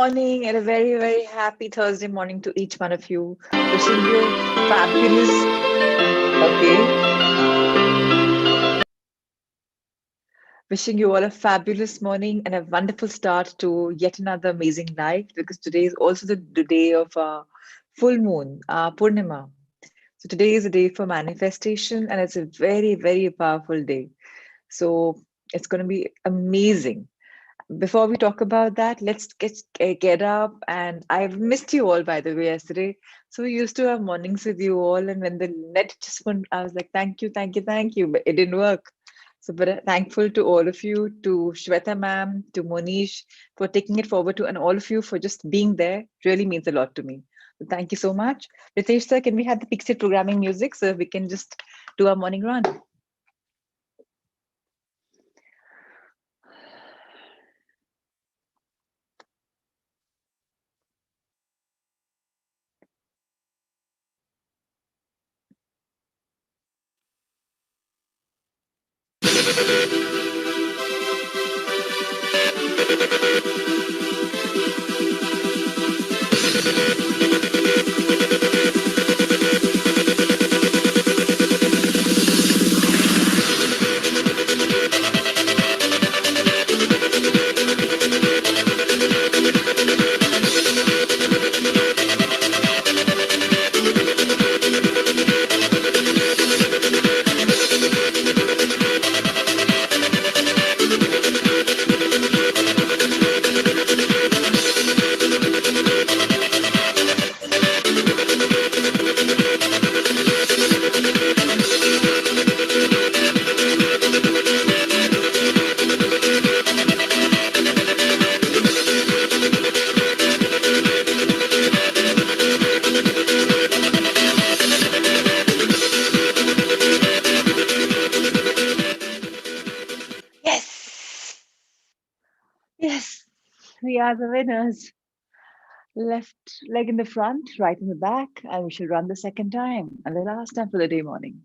morning and a very, very happy Thursday morning to each one of you. Wishing you fabulous. Okay. Wishing you all a fabulous morning and a wonderful start to yet another amazing night because today is also the day of full moon, Purnima. So today is a day for manifestation and it's a very, very powerful day. So it's going to be amazing. Before we talk about that, let's get up. And I've missed you all, by the way, yesterday. So we used to have mornings with you all, and when the net just went, I was like, thank you, thank you, thank you. But it didn't work. So, but thankful to all of you, to Shweta ma'am, to Monish for taking it forward to, and all of you for just being there. Really means a lot to me. So thank you so much. Ritesh sir, can we have the Pixie programming music so we can just do our morning run? Yes, yes, we are the winners. Left leg in the front, right in the back, and we shall run the second time and the last time for the day morning.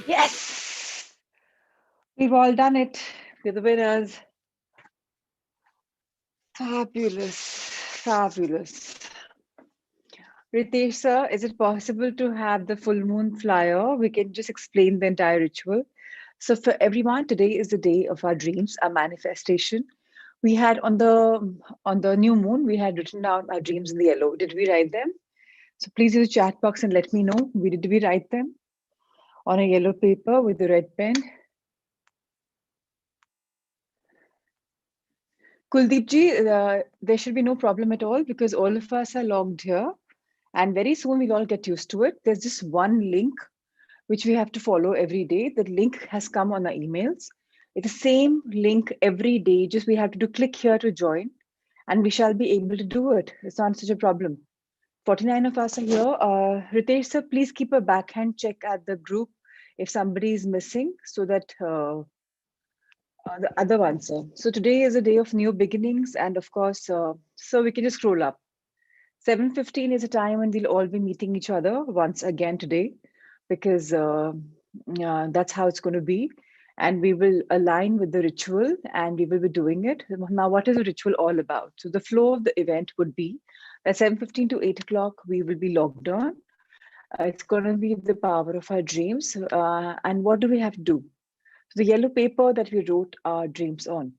Yes, we've all done it. We're the winners. Fabulous, fabulous. Ritesh sir, is it possible to have the full moon flyer? We can just explain the entire ritual. So for everyone, today is the day of our dreams, our manifestation. We had on the new moon, we had written down our dreams in the yellow. Did we write them? So please use the chat box and let me know. Did we write them on a yellow paper with a red pen? Kuldeep ji, there should be no problem at all because all of us are logged here. And very soon we'll all get used to it. There's just one link which we have to follow every day. The link has come on our emails. It's the same link every day. Just we have to do click here to join and we shall be able to do it. It's not such a problem. 49 of us are here. Ritesh sir, please keep a backhand check at the group if somebody is missing so that the other one, sir. So today is a day of new beginnings and of course, so we can just scroll up. 7:15 is a time when we'll all be meeting each other once again today because that's how it's going to be. And we will align with the ritual and we will be doing it. Now, what is the ritual all about? So the flow of the event would be at 7:15 to 8 o'clock, we will be logged on. It's going to be the power of our dreams. And what do we have to do? So the yellow paper that we wrote our dreams on.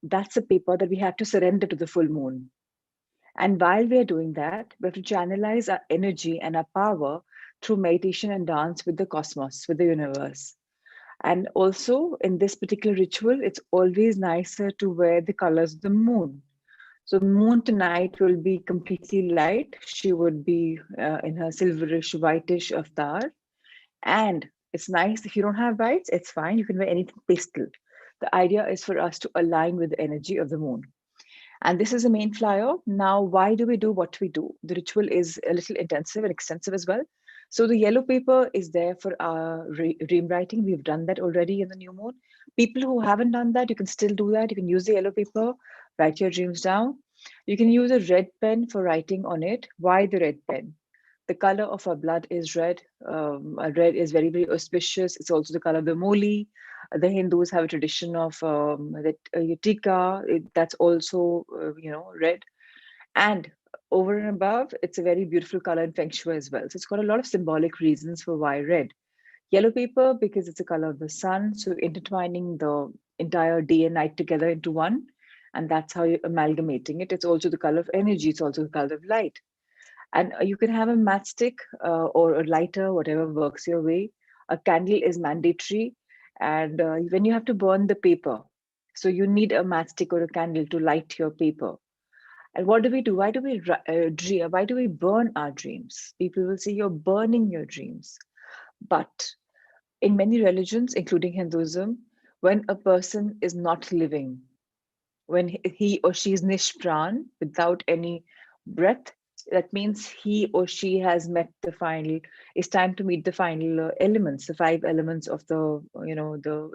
That's a paper that we have to surrender to the full moon. And while we are doing that, we have to channelize our energy and our power through meditation and dance with the cosmos, with the universe. And also, in this particular ritual, it's always nicer to wear the colors of the moon. So, moon tonight will be completely light. She would be in her silverish, whitish avatar. And it's nice if you don't have whites, it's fine. You can wear anything pastel. The idea is for us to align with the energy of the moon. And this is the main flyer. Now, why do we do what we do? The ritual is a little intensive and extensive as well. So the yellow paper is there for our dream writing. We've done that already in the new moon. People who haven't done that, you can still do that. You can use the yellow paper, write your dreams down. You can use a red pen for writing on it. Why the red pen? The color of our blood is red. Red is very, very auspicious. It's also the color of the moli. The Hindus have a tradition of that tika. That's also red. And over and above, it's a very beautiful color in Feng Shui as well. So it's got a lot of symbolic reasons for why red. Yellow paper because it's the color of the sun, so intertwining the entire day and night together into one, and that's how you're amalgamating it. It's also the color of energy. It's also the color of light. And you can have a matchstick or a lighter, whatever works your way. A candle is mandatory. And when you have to burn the paper, so you need a matchstick or a candle to light your paper. And what do we do? Why do we dream? Why do we burn our dreams? People will say you're burning your dreams. But in many religions, including Hinduism, when a person is not living, when he or she is nishpran, without any breath, that means he or she has met the final, it's time to meet the final elements, the five elements of the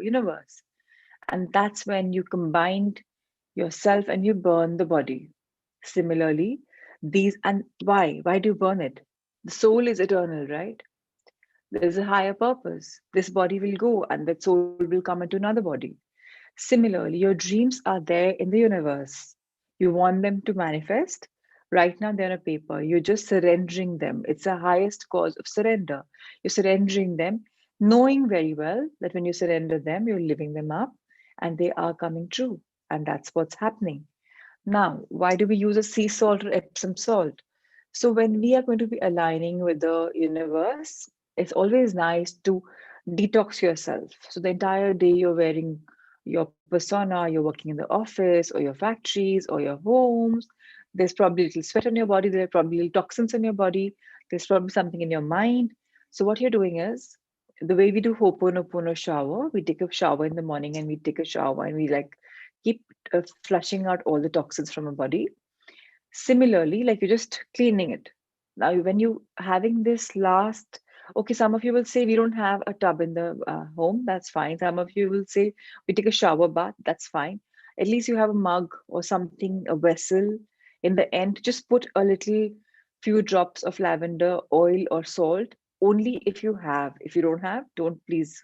universe. And that's when you combined yourself and you burn the body. Similarly, these, and why do you burn it? The soul is eternal, right? There's a higher purpose. This body will go and that soul will come into another body. Similarly, your dreams are there in the universe. You want them to manifest. Right now, they're on a paper. You're just surrendering them. It's the highest cause of surrender. You're surrendering them, knowing very well that when you surrender them, you're living them up and they are coming true. And that's what's happening. Now, why do we use a sea salt or Epsom salt? So, when we are going to be aligning with the universe, it's always nice to detox yourself. So, the entire day you're wearing your persona, you're working in the office or your factories or your homes. There's probably a little sweat on your body, there are probably little toxins on your body, there's probably something in your mind. So, what you're doing is the way we do Ho'oponopono shower, we take a shower in the morning and we take a shower and we like keep flushing out all the toxins from our body. Similarly, like you're just cleaning it. Now, when you having this last, okay, some of you will say we don't have a tub in the home. That's fine. Some of you will say we take a shower bath. That's fine. At least you have a mug or something, a vessel. In the end, just put a little few drops of lavender oil or salt. Only if you have. If you don't have, don't please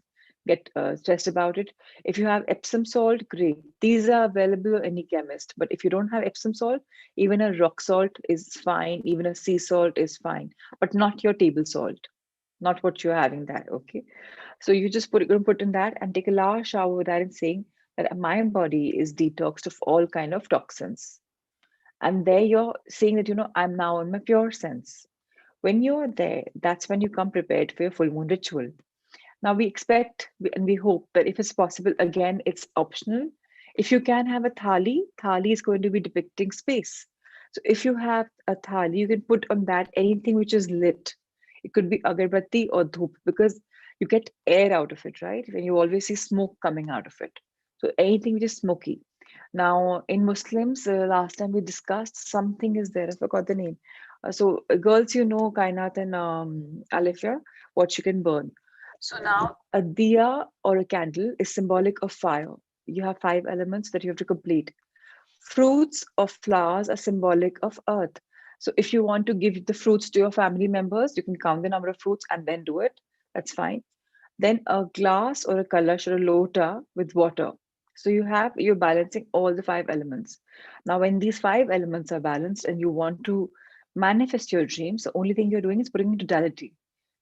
get stressed about it. If you have Epsom salt, great. These are available at any chemist. But if you don't have Epsom salt, even a rock salt is fine, even a sea salt is fine, but not your table salt, not what you're having that, okay? So you just gonna put in that and take a large shower with that and saying that my body is detoxed of all kind of toxins. And there you're saying that, I'm now in my pure sense. When you're there, that's when you come prepared for your full moon ritual. Now we expect and we hope that if it's possible, again, it's optional. If you can have a thali, thali is going to be depicting space. So if you have a thali, you can put on that anything which is lit. It could be agarbatti or dhoop because you get air out of it, right? When you always see smoke coming out of it. So anything which is smoky. Now in Muslims, last time we discussed something is there. I forgot the name. Girls, Kainat and Alifia, what you can burn. So now a diya or a candle is symbolic of fire. You have five elements that you have to complete. Fruits or flowers are symbolic of earth. So if you want to give the fruits to your family members, you can count the number of fruits and then do it. That's fine. Then a glass or a kalash or a lota with water. So you're balancing all the five elements. Now, when these five elements are balanced and you want to manifest your dreams, the only thing you're doing is putting in totality,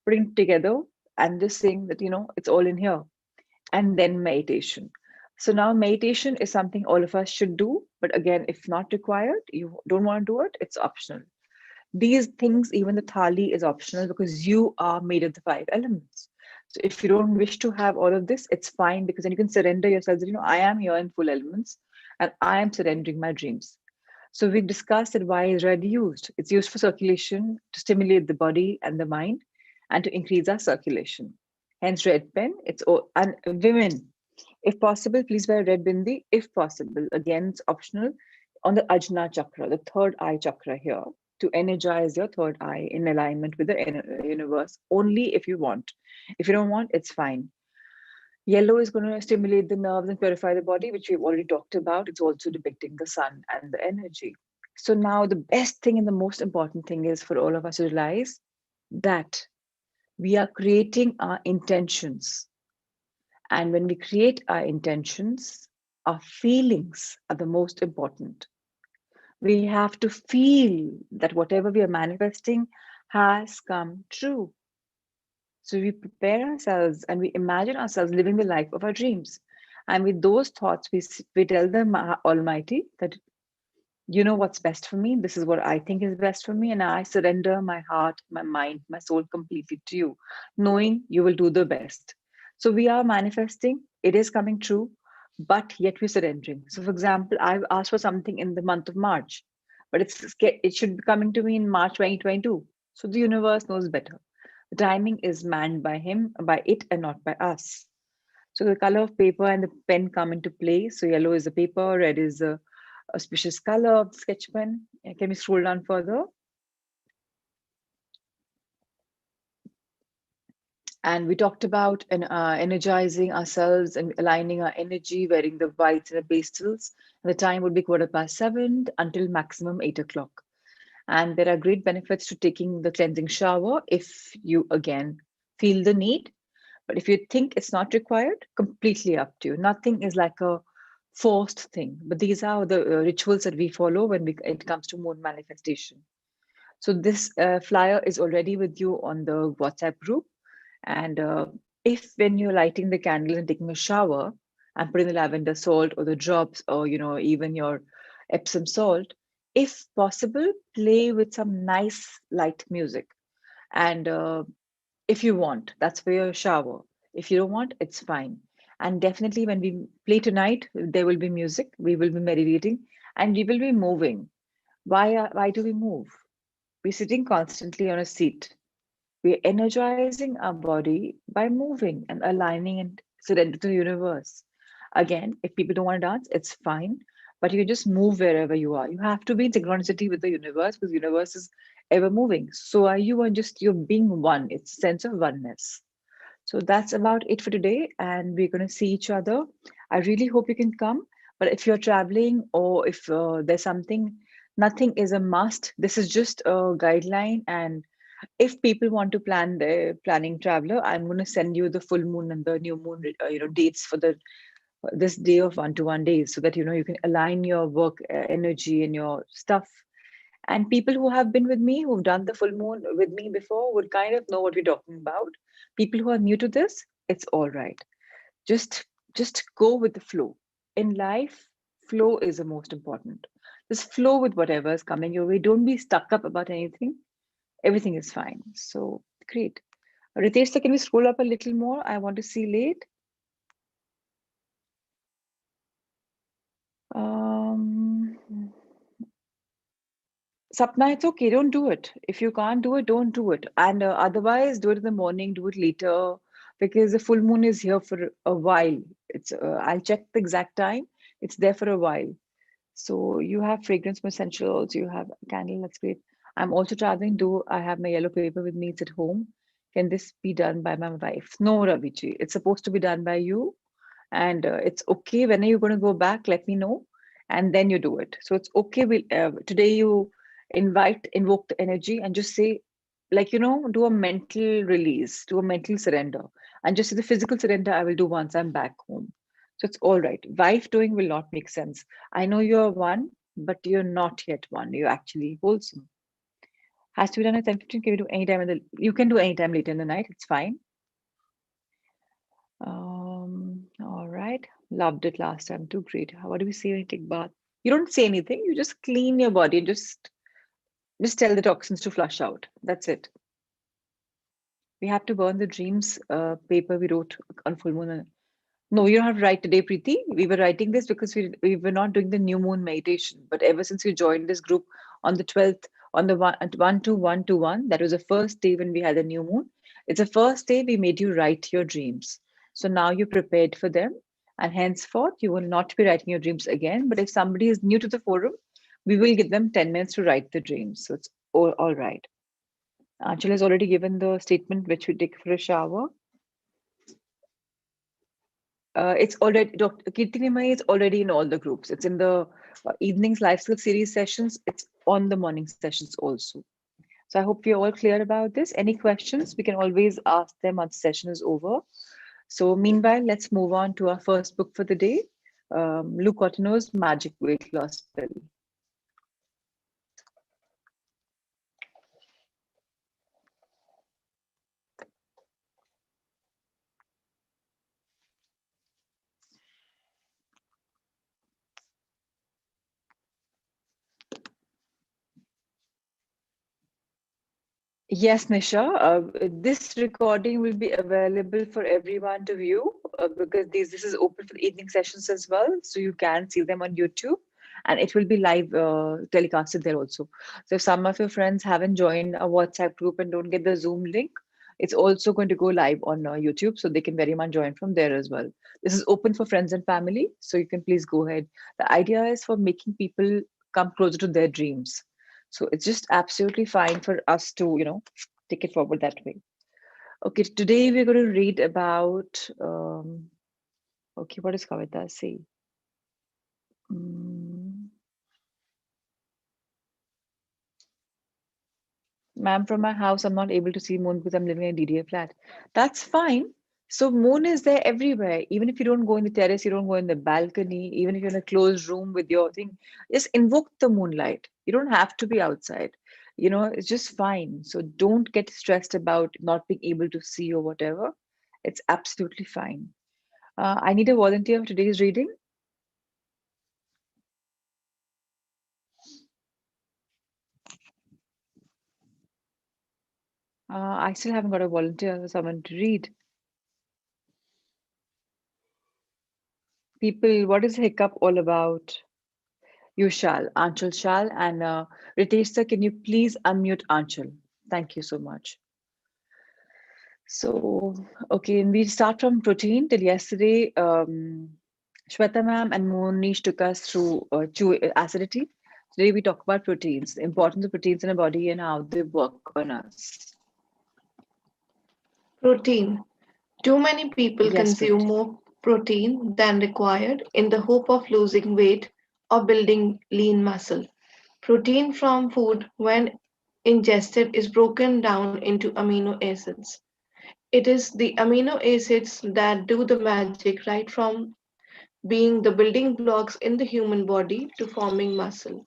putting it together and just saying that, it's all in here. And then meditation. So now meditation is something all of us should do. But again, if not required, you don't want to do it, it's optional. These things, even the thali is optional because you are made of the five elements. So if you don't wish to have all of this, it's fine because then you can surrender yourself that, I am here in full elements and I am surrendering my dreams. So we discussed that why is red used? It's used for circulation to stimulate the body and the mind and to increase our circulation. Hence red pen. And women, if possible, please wear red bindi. If possible, again, it's optional on the Ajna chakra, the third eye chakra here, to energize your third eye in alignment with the universe. Only if you want. If you don't want, it's fine. Yellow is going to stimulate the nerves and purify the body, which we've already talked about. It's also depicting the sun and the energy. So now the best thing and the most important thing is for all of us to realize that we are creating our intentions. And when we create our intentions, our feelings are the most important. We have to feel that whatever we are manifesting has come true. So we prepare ourselves and we imagine ourselves living the life of our dreams. And with those thoughts, we tell the Almighty that you know what's best for me. This is what I think is best for me. And I surrender my heart, my mind, my soul completely to you, knowing you will do the best. So we are manifesting, it is coming true, but yet we're surrendering. So, for example, I've asked for something in the month of March, but it should be coming to me in March 2022. So the universe knows better. The timing is manned by him, by it, and not by us. So the color of paper and the pen come into play. So yellow is the paper, red is the auspicious color of the sketch pen. Can we scroll down further? And we talked about energizing ourselves and aligning our energy, wearing the whites and the pastels. And the time would be 7:15 until maximum 8 o'clock. And there are great benefits to taking the cleansing shower if you again feel the need. But if you think it's not required, completely up to you. Nothing is like a forced thing. But these are the rituals that we follow when it comes to moon manifestation. So this flyer is already with you on the WhatsApp group. And if when you're lighting the candle and taking a shower and putting the lavender salt or the drops or even your Epsom salt, if possible, play with some nice light music. And if you want, that's for your shower. If you don't want, it's fine. And definitely when we play tonight, there will be music. We will be meditating and we will be moving. Why do we move? We're sitting constantly on a seat. We're energizing our body by moving and aligning and surrender to the universe. Again, if people don't want to dance, it's fine, but you can just move wherever you are. You have to be in synchronicity with the universe because the universe is ever moving. So are you, and just you're being one. It's a sense of oneness. So that's about it for today, and we're going to see each other. I really hope you can come. But if you're traveling or if there's something, nothing is a must. This is just a guideline, and if people want to plan their planning traveler, I'm going to send you the full moon and the new moon dates for the this day of 1 to 1 days, so that you can align your work energy and your stuff. And people who have been with me, who've done the full moon with me before, would kind of know what we're talking about. People who are new to this, it's all right. Just go with the flow. In life, flow is the most important. Just flow with whatever is coming your way. Don't be stuck up about anything. Everything is fine. So great. Ritesh, sir, can we scroll up a little more? I want to see late. Um, Sapna, it's okay. Don't do it. If you can't do it, don't do it. And otherwise, do it in the morning, do it later, because the full moon is here for a while. I'll check the exact time. It's there for a while. So you have fragrance from essentials, you have candle, that's great. I'm also traveling. Do I have my yellow paper with me? It's at home. Can this be done by my wife? No, Raviji. It's supposed to be done by you. And it's okay. When are you going to go back? Let me know. And then you do it. So it's okay. Today you invoke the energy and just say, like, do a mental release, do a mental surrender. And just the physical surrender I will do once I'm back home. So it's all right. Wife doing will not make sense. I know you're one, but you're not yet one. You're actually wholesome. Has to be done at 10:15. Can we do anytime you can do anytime later in the night. It's fine. All right. right? Loved it last time too. Great. What do we say when you take bath? You don't say anything. You just clean your body and just tell the toxins to flush out. That's it. We have to burn the dreams paper we wrote on full moon. No, you don't have to write today, Preeti. We were writing this because we were not doing the new moon meditation. But ever since you joined this group on the 12th, on the 1 to 1 to 1, that was the first day when we had the new moon. It's the first day we made you write your dreams. So now you're prepared for them. And henceforth, you will not be writing your dreams again. But if somebody is new to the forum, we will give them 10 minutes to write the dreams. So it's all right. Anchal has already given the statement which we take for a shower. It's already Dr. Kirtinimai is already in all the groups. It's in the evenings life skill series sessions. It's on the morning sessions also. So I hope you're all clear about this. Any questions? We can always ask them once the session is over. So meanwhile, let's move on to our first book for the day, Luke Cotteno's Magic Weight Loss Pill. Yes, Nisha. This recording will be available for everyone to view because this is open for the evening sessions as well. So you can see them on YouTube and it will be live telecasted there also. So if some of your friends haven't joined a WhatsApp group and don't get the Zoom link, it's also going to go live on YouTube. So they can very much join from there as well. This is open for friends and family. So you can please go ahead. The idea is for making people come closer to their dreams. So it's just absolutely fine for us to, take it forward that way. Okay, today we're going to read about, okay, what does Kavita say? Mm, Ma'am, from my house, I'm not able to see moon because I'm living in a DDA flat. That's fine. So moon is there everywhere. Even if you don't go in the terrace, you don't go in the balcony, even if you're in a closed room with your thing, just invoke the moonlight. You don't have to be outside. It's just fine. So don't get stressed about not being able to see or whatever. It's absolutely fine. I need a volunteer for today's reading. I still haven't got a volunteer for someone to read. People, what is Hiccup all about? You shall. Anchal shall. And Ritesh sir, can you please unmute Anchal? Thank you so much. So, okay, and we start from protein till yesterday. Shweta ma'am and Monish took us through acidity. Today we talk about proteins, the importance of proteins in our body and how they work on us. Protein. Too many people Yes, consume more protein than required in the hope of losing weight or building lean muscle. Protein from food, when ingested, is broken down into amino acids. It is the amino acids that do the magic, right from being the building blocks in the human body to forming muscle,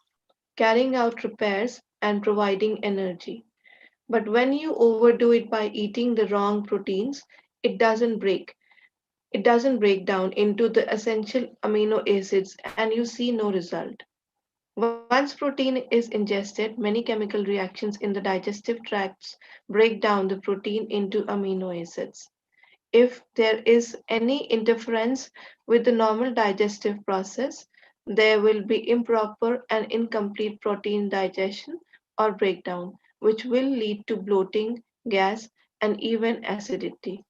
carrying out repairs, and providing energy. But when you overdo it by eating the wrong proteins, it doesn't break. It doesn't break down into the essential amino acids and you see no result. Once protein is ingested, many chemical reactions in the digestive tracts break down the protein into amino acids. If there is any interference with the normal digestive process, there will be improper and incomplete protein digestion or breakdown, which will lead to bloating, gas, and even acidity.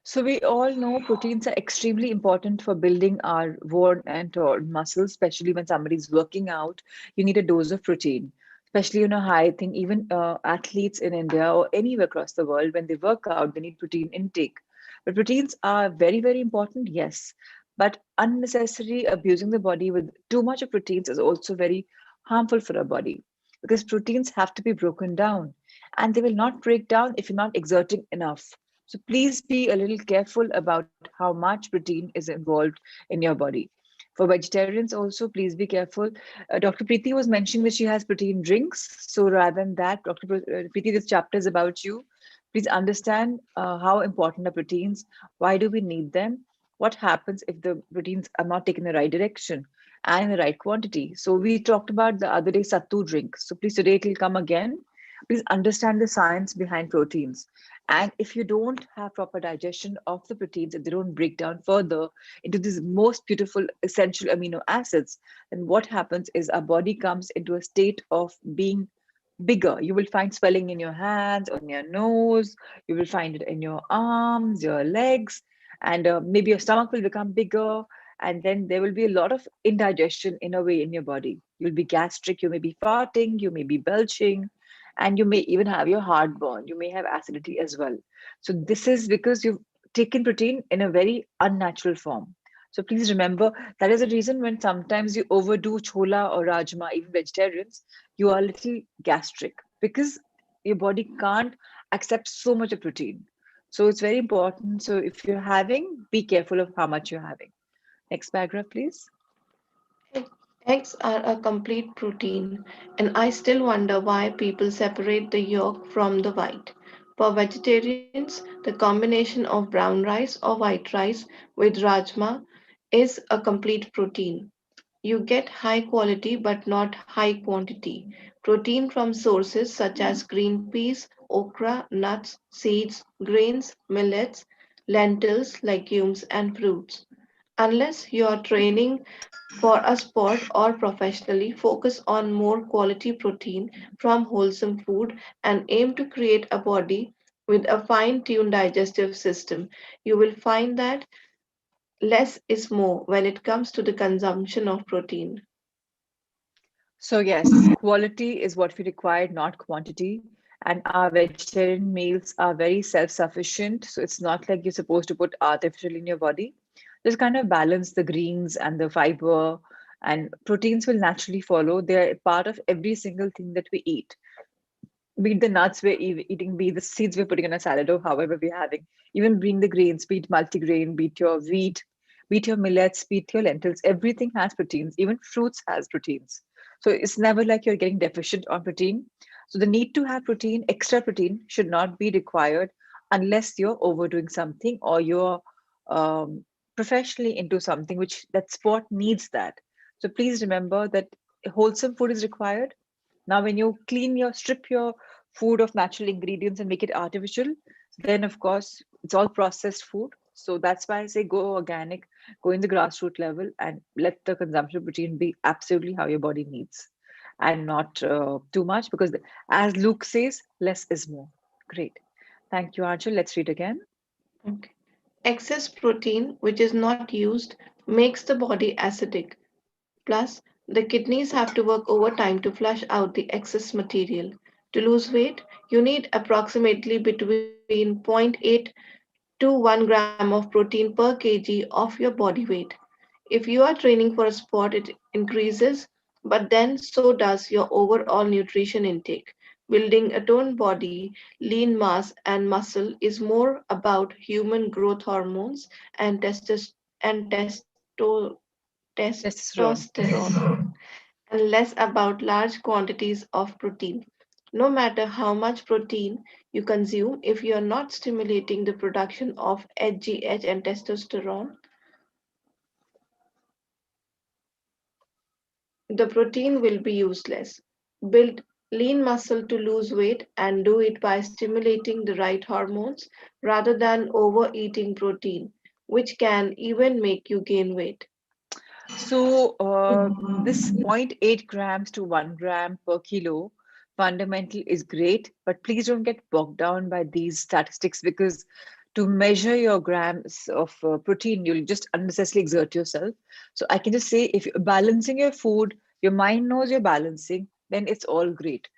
So we all know proteins are extremely important for building our worn and torn muscles, especially when somebody's working out. You need a dose of protein, especially high thing. Even athletes in India or anywhere across the world, when they work out, they need protein intake. But proteins are very, very important, yes. But unnecessary abusing the body with too much of proteins is also very harmful for our body because proteins have to be broken down and they will not break down if you're not exerting enough. So please be a little careful about how much protein is involved in your body. For vegetarians also, please be careful. Dr. Preeti was mentioning that she has protein drinks. So rather than that, Preeti, this chapter is about you. Please understand how important are proteins. Why do we need them? what happens if the proteins are not taken in the right direction and in the right quantity. So we talked about the other day sattu drink. So please today it will come again. Please understand the science behind proteins. And if you don't have proper digestion of the proteins, if they don't break down further into these most beautiful essential amino acids, then what happens is our body comes into a state of being bigger. You will find swelling in your hands, on your nose. You will find it in your arms, your legs, and maybe your stomach will become bigger. And then there will be a lot of indigestion in a way in your body. You'll be gastric, you may be farting, you may be belching, and you may even have your heartburn. You may have acidity as well. So, this is because you've taken protein in a very unnatural form. So, please remember that is the reason when sometimes you overdo chola or rajma, even vegetarians, you are a little gastric because your body can't accept so much of protein. So it's very important. So if you're having, be careful of how much you're having. Next paragraph, please. Eggs are a complete protein, and I still wonder why people separate the yolk from the white. For vegetarians, the combination of brown rice or white rice with rajma is a complete protein. You get high quality but not high quantity. Protein from sources such as green peas, okra, nuts, seeds, grains, millets, lentils, legumes, and fruits. Unless you are training for a sport or professionally, focus on more quality protein from wholesome food and aim to create a body with a fine tuned digestive system. You will find that less is more when it comes to the consumption of protein. So yes, quality is what we require, not quantity. And our vegetarian meals are very self-sufficient. So it's not like you're supposed to put artificial in your body. Just kind of balance the greens and the fiber, and proteins will naturally follow. They're part of every single thing that we eat. Be it the nuts we're eating, be it the seeds we're putting in a salad, or however we're having, even being the grains, be it multigrain, be it your wheat, be it your millets, be it your lentils, everything has proteins. Even fruits has proteins. So it's never like you're getting deficient on protein. So the need to have protein, extra protein, should not be required unless you're overdoing something or you're um, professionally into something which that sport needs that. So please remember that wholesome food is required. Now, when you strip your food of natural ingredients and make it artificial, then of course it's all processed food. So that's why I say go organic, go in the grassroots level, and let the consumption of protein be absolutely how your body needs, and not too much because, as Luke says, less is more. Great. Thank you, Archel. Let's read again. Okay. Excess protein, which is not used, makes the body acidic. Plus, the kidneys have to work overtime to flush out the excess material. To lose weight, you need approximately between zero point 0.8 to 1 gram of protein per kg of your body weight. If you are training for a sport, it increases, but then so does your overall nutrition intake. Building a toned body, lean mass, and muscle is more about human growth hormones and Testosterone. testosterone and less about large quantities of protein. No matter how much protein you consume, if you are not stimulating the production of HGH and testosterone, the protein will be useless. Build lean muscle to lose weight and do it by stimulating the right hormones rather than overeating protein, which can even make you gain weight. So this zero point 0.8 grams to 1 gram per kilo fundamental is great, but please don't get bogged down by these statistics because to measure your grams of protein, you'll just unnecessarily exert yourself. So I can just say if you're balancing your food, your mind knows you're balancing, then it's all great.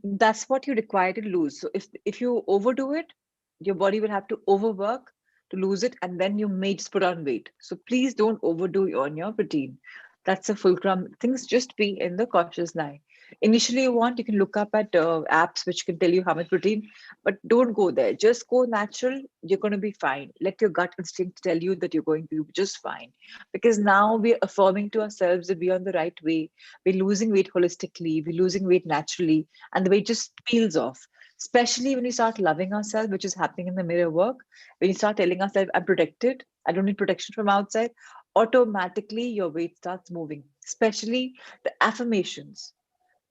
That's what you require to lose. So if you overdo it, your body will have to overwork to lose it, and then you may just put on weight. So please don't overdo on your protein. That's a fulcrum. Things just be in the cautious line. Initially, you can look up at apps which can tell you how much protein, but don't go there. Just go natural. You're going to be fine. Let your gut instinct tell you that you're going to be just fine. Because now we're affirming to ourselves that we're on the right way. We're losing weight holistically. We're losing weight naturally, and the weight just peels off. Especially when we start loving ourselves, which is happening in the mirror work, when you start telling ourselves, I'm protected, I don't need protection from outside, automatically your weight starts moving, especially the affirmations.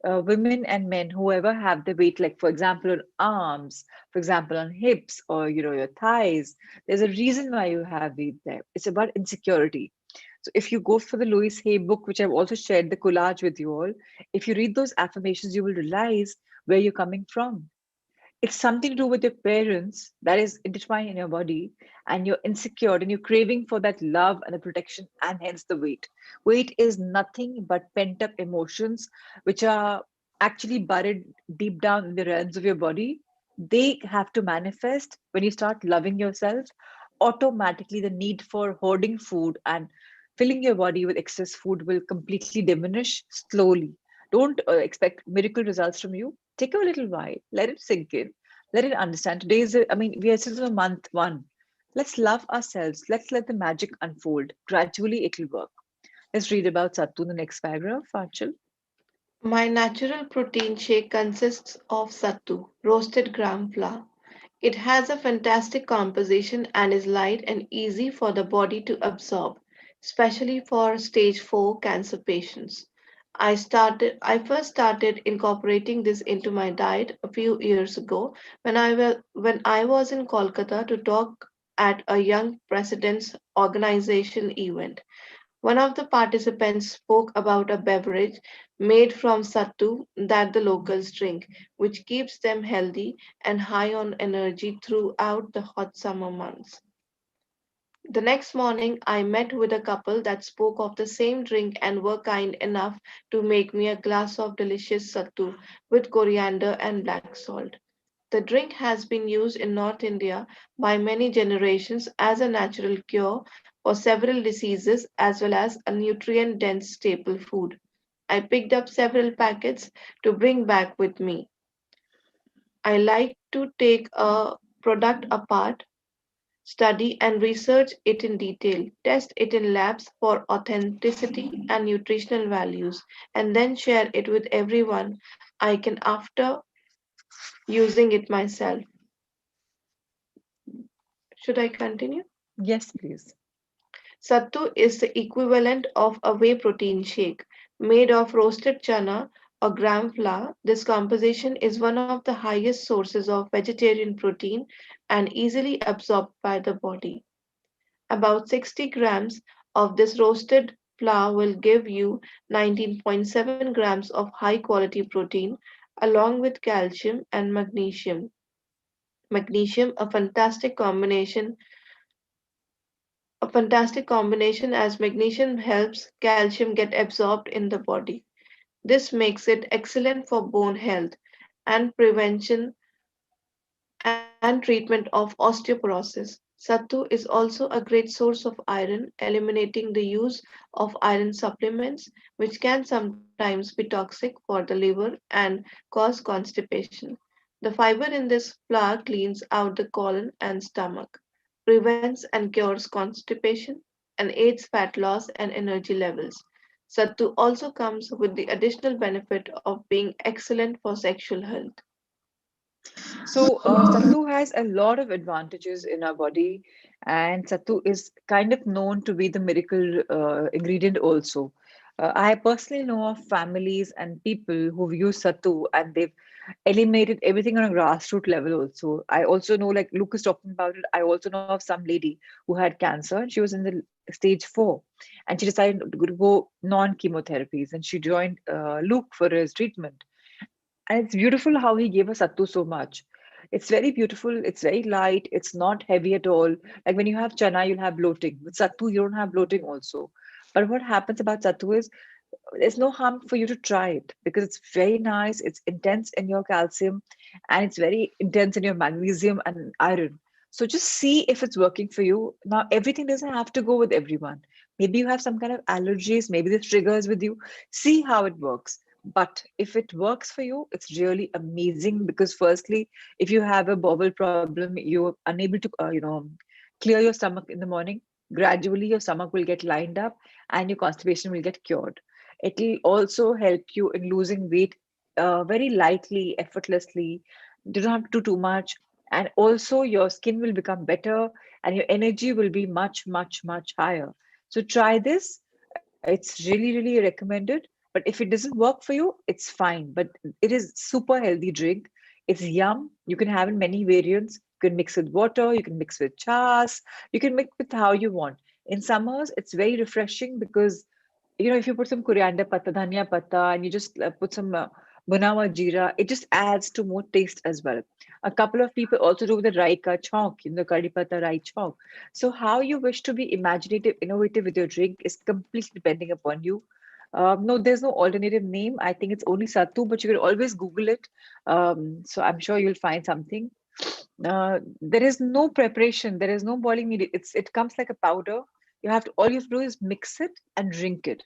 Women and men, whoever have the weight, like for example on arms, for example on hips, or your thighs, there's a reason why you have weight there. It's about insecurity. So if you go for the Louise Hay book, which I've also shared the collage with you all, if you read those affirmations, you will realize where you're coming from. It's something to do with your parents that is intertwined in your body, and you're insecure and you're craving for that love and the protection, and hence the weight. Weight is nothing but pent up emotions which are actually buried deep down in the realms of your body. They have to manifest when you start loving yourself. Automatically the need for hoarding food and filling your body with excess food will completely diminish slowly. Don't expect miracle results from you. Take a little while, let it sink in, let it understand. Today is, I mean, we are still in month one. Let's love ourselves. Let's let the magic unfold. Gradually, it'll work. Let's read about Sattu in the next paragraph, Achal. My natural protein shake consists of sattu, roasted gram flour. It has a fantastic composition and is light and easy for the body to absorb, especially for stage 4 cancer patients. I first started incorporating this into my diet a few years ago when I was in Kolkata to talk at a young president's organization event. One of the participants spoke about a beverage made from sattu that the locals drink, which keeps them healthy and high on energy throughout the hot summer months. The next morning, I met with a couple that spoke of the same drink and were kind enough to make me a glass of delicious sattu with coriander and black salt. The drink has been used in North India by many generations as a natural cure for several diseases as well as a nutrient dense staple food. I picked up several packets to bring back with me. I like to take a product apart, study and research it in detail, test it in labs for authenticity and nutritional values, and then share it with everyone I can after using it myself. Should I continue? Yes, please. Sattu is the equivalent of a whey protein shake made of roasted chana or gram flour. This composition is one of the highest sources of vegetarian protein and easily absorbed by the body. About 60 grams of this roasted flour will give you 19.7 grams of high quality protein along with calcium and magnesium. Magnesium, a fantastic combination as magnesium helps calcium get absorbed in the body. This makes it excellent for bone health and prevention and treatment of osteoporosis. Sattu is also a great source of iron, eliminating the use of iron supplements, which can sometimes be toxic for the liver and cause constipation. The fiber in this flour cleans out the colon and stomach, prevents and cures constipation, and aids fat loss and energy levels. Sattu also comes with the additional benefit of being excellent for sexual health. So, Sattu has a lot of advantages in our body, and Sattu is kind of known to be the miracle ingredient also. I personally know of families and people who've used Sattu and they've eliminated everything on a grassroots level also. I also know, like Luke is talking about it, I also know of some lady who had cancer and she was in the stage 4 and she decided to go non-chemotherapies and she joined Luke for his treatment. And it's beautiful how he gave us sattu so much. It's very beautiful. It's very light. It's not heavy at all. Like when you have chana, you'll have bloating. With sattu, you don't have bloating also. But what happens about sattu is there's no harm for you to try it because it's very nice. It's intense in your calcium and it's very intense in your magnesium and iron. So just see if it's working for you. Now, everything doesn't have to go with everyone. Maybe you have some kind of allergies, maybe this triggers with you. See how it works. But if it works for you, it's really amazing because firstly, if you have a bowel problem, you're unable to, clear your stomach in the morning. Gradually, your stomach will get lined up and your constipation will get cured. It will also help you in losing weight very lightly, effortlessly. You don't have to do too much. And also, your skin will become better. and your energy will be much, much, much higher. So try this. It's really, really recommended. But if it doesn't work for you, it's fine. But it is super healthy drink. It's yum. You can have in many variants. You can mix with water. You can mix with chas. You can mix with how you want. In summers, it's very refreshing because if you put some coriander patta, dhania patta, and you just put some bunawa jeera, it just adds to more taste as well. A couple of people also do the rai ka chonk, curry patta rai chonk. So how you wish to be imaginative, innovative with your drink is completely depending upon you. No, there's no alternative name. I think it's only sattu, but you can always Google it. So I'm sure you'll find something. There is no preparation. There is no boiling needed. It comes like a powder. All you have to do is mix it and drink it.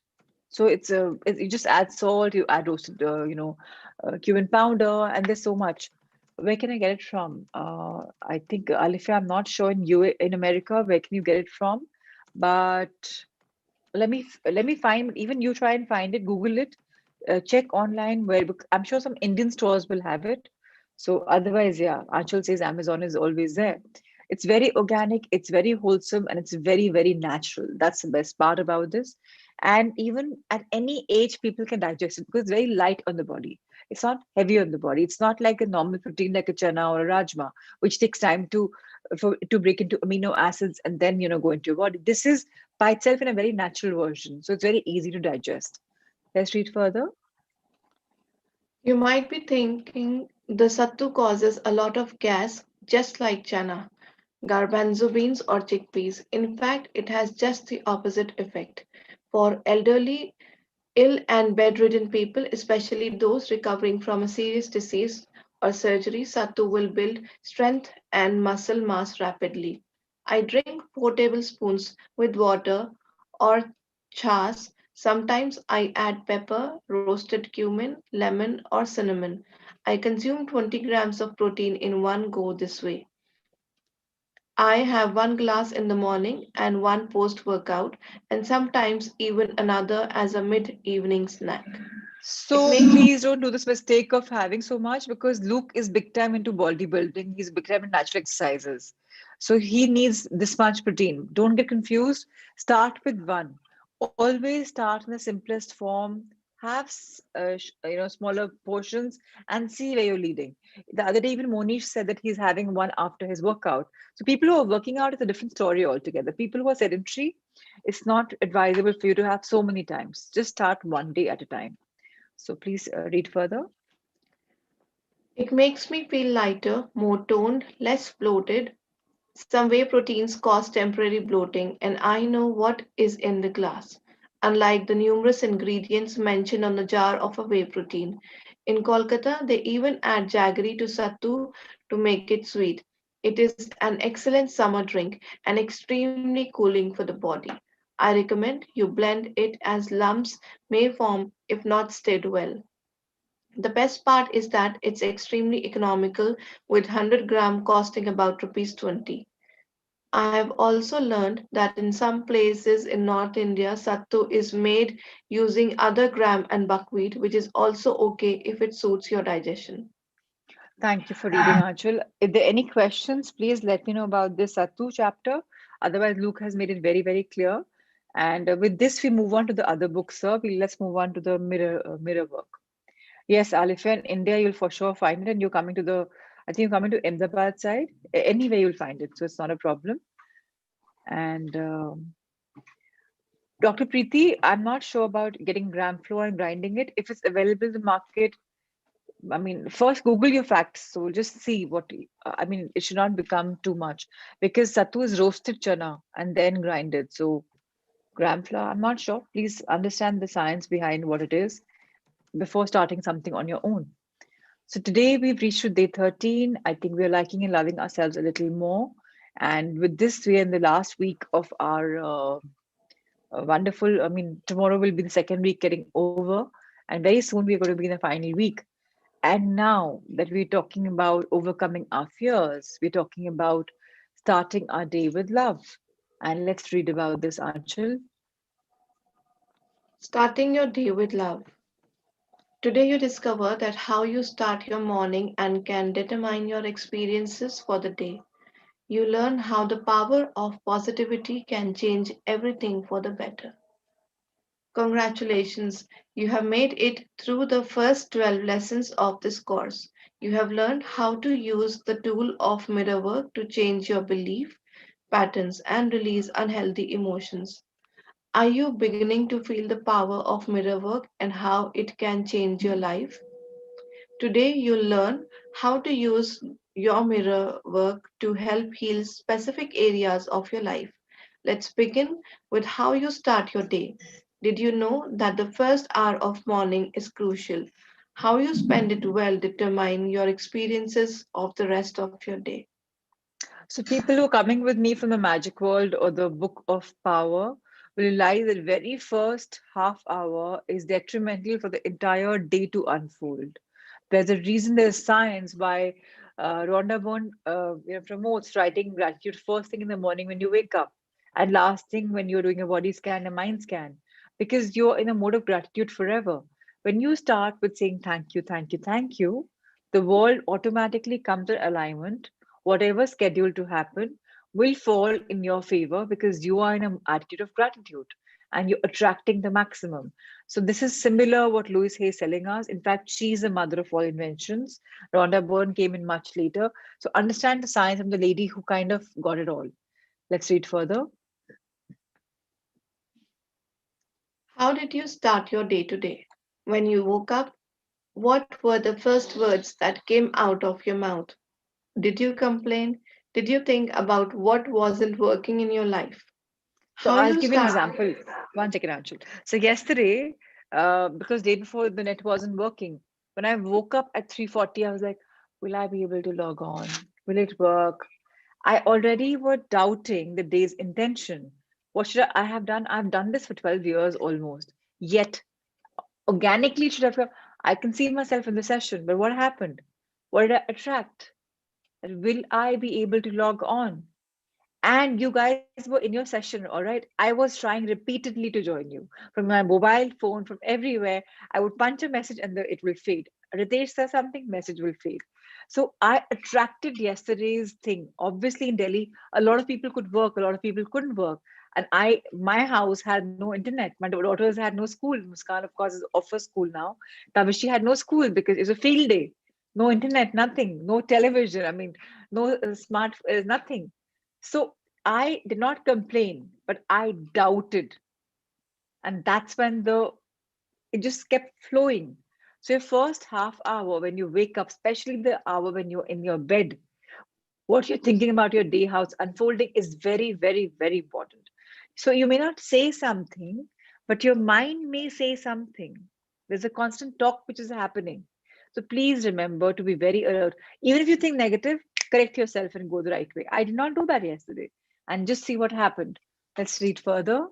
So you just add salt, you add roasted, cumin powder, and there's so much. Where can I get it from? I think Alifia, I'm not sure in America. Where can you get it from? But let me find. Even you try and find it. Google it. Check online I'm sure some Indian stores will have it. So otherwise, yeah, Achal says Amazon is always there. It's very organic, it's very wholesome, and it's very, very natural. That's the best part about this. And even at any age, people can digest it because it's very light on the body. It's not heavy on the body. It's not like a normal protein like a chana or a rajma, which takes time to break into amino acids and then go into your body. This is by itself in a very natural version, so it's very easy to digest. Let's read further. You might be thinking the sattu causes a lot of gas, just like chana, garbanzo beans, or chickpeas. In fact, it has just the opposite effect. For elderly, ill, and bedridden people, especially those recovering from a serious disease or surgery, sattu will build strength and muscle mass rapidly. I drink 4 tablespoons with water or chas. Sometimes I add pepper, roasted cumin, lemon, or cinnamon. I consume 20 grams of protein in one go this way. I have one glass in the morning and one post workout, and sometimes even another as a mid evening snack. It So makes please don't do this mistake of having so much because Luke is big time into bodybuilding. He's big time in natural exercises. So he needs this much protein. Don't get confused. Start with one. Always start in the simplest form. Have smaller portions and see where you're leading. The other day, even Monish said that he's having one after his workout. So people who are working out is a different story altogether. People who are sedentary, it's not advisable for you to have so many times. Just start one day at a time. So please read further. It makes me feel lighter, more toned, less bloated. Some whey proteins cause temporary bloating, and I know what is in the glass. Unlike the numerous ingredients mentioned on the jar of a whey protein. In Kolkata, they even add jaggery to sattu to make it sweet. It is an excellent summer drink and extremely cooling for the body. I recommend you blend it as lumps may form if not stirred well. The best part is that it's extremely economical with 100-gram costing about rupees 20. I have also learned that in some places in North India, sattu is made using other gram and buckwheat, which is also okay if it suits your digestion. Thank you for reading, Anshul. If there are any questions, please let me know about this Satu chapter. Otherwise, Luke has made it very, very clear. And with this, we move on to the other book, sir. Let's move on to the mirror work. Yes, Alif, in India, you'll for sure find it. And you're coming to I think you're coming to Ahmedabad side. Anyway, you'll find it. So it's not a problem. And Dr. Preeti, I'm not sure about getting gram flour and grinding it. If it's available in the market, I mean, first Google your facts. So just see I mean, it should not become too much because sattu is roasted chana and then grinded. So gram flour, I'm not sure. Please understand the science behind what it is before starting something on your own. So today we've reached to day 13. I think we're liking and loving ourselves a little more. And with this, we're in the last week of our wonderful. I mean, tomorrow will be the second week getting over. And very soon we're going to be in the final week. And now that we're talking about overcoming our fears, we're talking about starting our day with love. And let's read about this, Anchal. Starting your day with love. Today you discover that how you start your morning and can determine your experiences for the day. You learn how the power of positivity can change everything for the better. Congratulations, you have made it through the first 12 lessons of this course. You have learned how to use the tool of mirror work to change your belief patterns and release unhealthy emotions. Are you beginning to feel the power of mirror work and how it can change your life? Today, you'll learn how to use your mirror work to help heal specific areas of your life. Let's begin with how you start your day. Did you know that the first hour of morning is crucial? How you spend it will determine your experiences of the rest of your day. So people who are coming with me from the magic world or the book of power will realize that very first half hour is detrimental for the entire day to unfold. There's a reason, there's science why Rhonda Byrne promotes writing gratitude first thing in the morning when you wake up and last thing when you're doing a body scan, a mind scan, because you're in a mode of gratitude forever. When you start with saying thank you, thank you, thank you, the world automatically comes in alignment. Whatever's scheduled to happen will fall in your favor because you are in an attitude of gratitude and you're attracting the maximum. So this is similar what Louise Hay is telling us. In fact, she's the mother of all inventions. Rhonda Byrne came in much later. So understand the science of the lady who kind of got it all. Let's read further. How did you start your day today? When you woke up, what were the first words that came out of your mouth? Did you complain? Did you think about what wasn't working in your life? So How I'll you give you an start? example. One second, Anshul. So yesterday, because day before the net wasn't working, when I woke up at 3:40, I was like, will I be able to log on? Will it work? I already were doubting the day's intention. What should I have done? I've done this for 12 years almost. Yet, organically, should have. I can see myself in the session. But what happened? What did I attract? Will I be able to log on? And you guys were in your session, all right? I was trying repeatedly to join you from my mobile phone, from everywhere. I would punch a message and it will fade. Ritesh says something, message will fade. So I attracted yesterday's thing. Obviously, in Delhi, a lot of people could work, a lot of people couldn't work. And my house had no internet. My daughters had no school. Muskan, of course, is off for school now. Tavishi had no school because it's a field day. No internet, nothing, no television. I mean, no smart, nothing. So I did not complain, but I doubted. And that's when it just kept flowing. So your first half hour when you wake up, especially the hour when you're in your bed, what you're thinking about your day, how it's unfolding is very, very, very important. So you may not say something, but your mind may say something. There's a constant talk which is happening. So please remember to be very alert. Even if you think negative, correct yourself and go the right way. I did not do that yesterday. And just see what happened. Let's read further.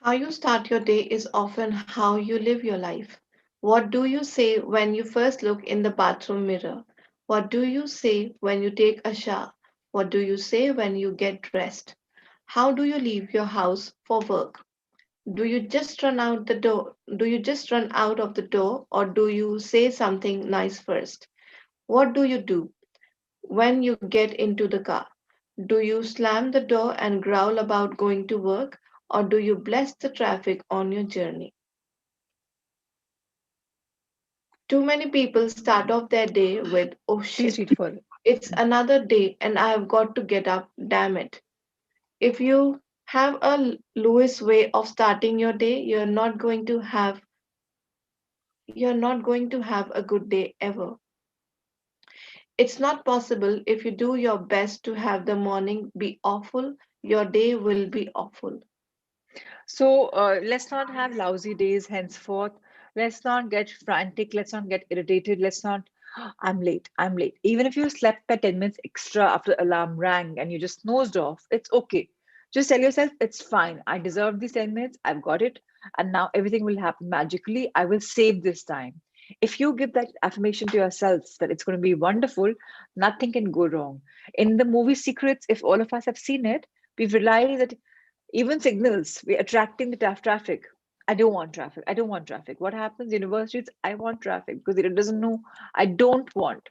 How you start your day is often how you live your life. What do you say when you first look in the bathroom mirror? What do you say when you take a shower? What do you say when you get dressed? How do you leave your house for work? Do you just run out the door? Do you just run out of the door or do you say something nice first? What do you do when you get into the car? Do you slam the door and growl about going to work or do you bless the traffic on your journey? Too many people start off their day with, oh Please shit, read further. it's another day and I have got to get up, damn it. If you have a Lewis way of starting your day, you're not going to have a good day ever. It's not possible if you do your best to have the morning be awful, your day will be awful. So let's not have lousy days henceforth. Let's not get frantic. Let's not get irritated. Let's not, I'm late. I'm late. Even if you slept for 10 minutes extra after the alarm rang and you just nosed off, it's okay. Just tell yourself, it's fine. I deserve these 10 minutes. I've got it. And now everything will happen magically. I will save this time. If you give that affirmation to yourself that it's going to be wonderful, nothing can go wrong. In the movie Secrets, if all of us have seen it, we've realized that even signals, we're attracting the tough traffic. I don't want traffic. I don't want traffic. What happens? Universe reads, I want traffic because it doesn't know I don't want.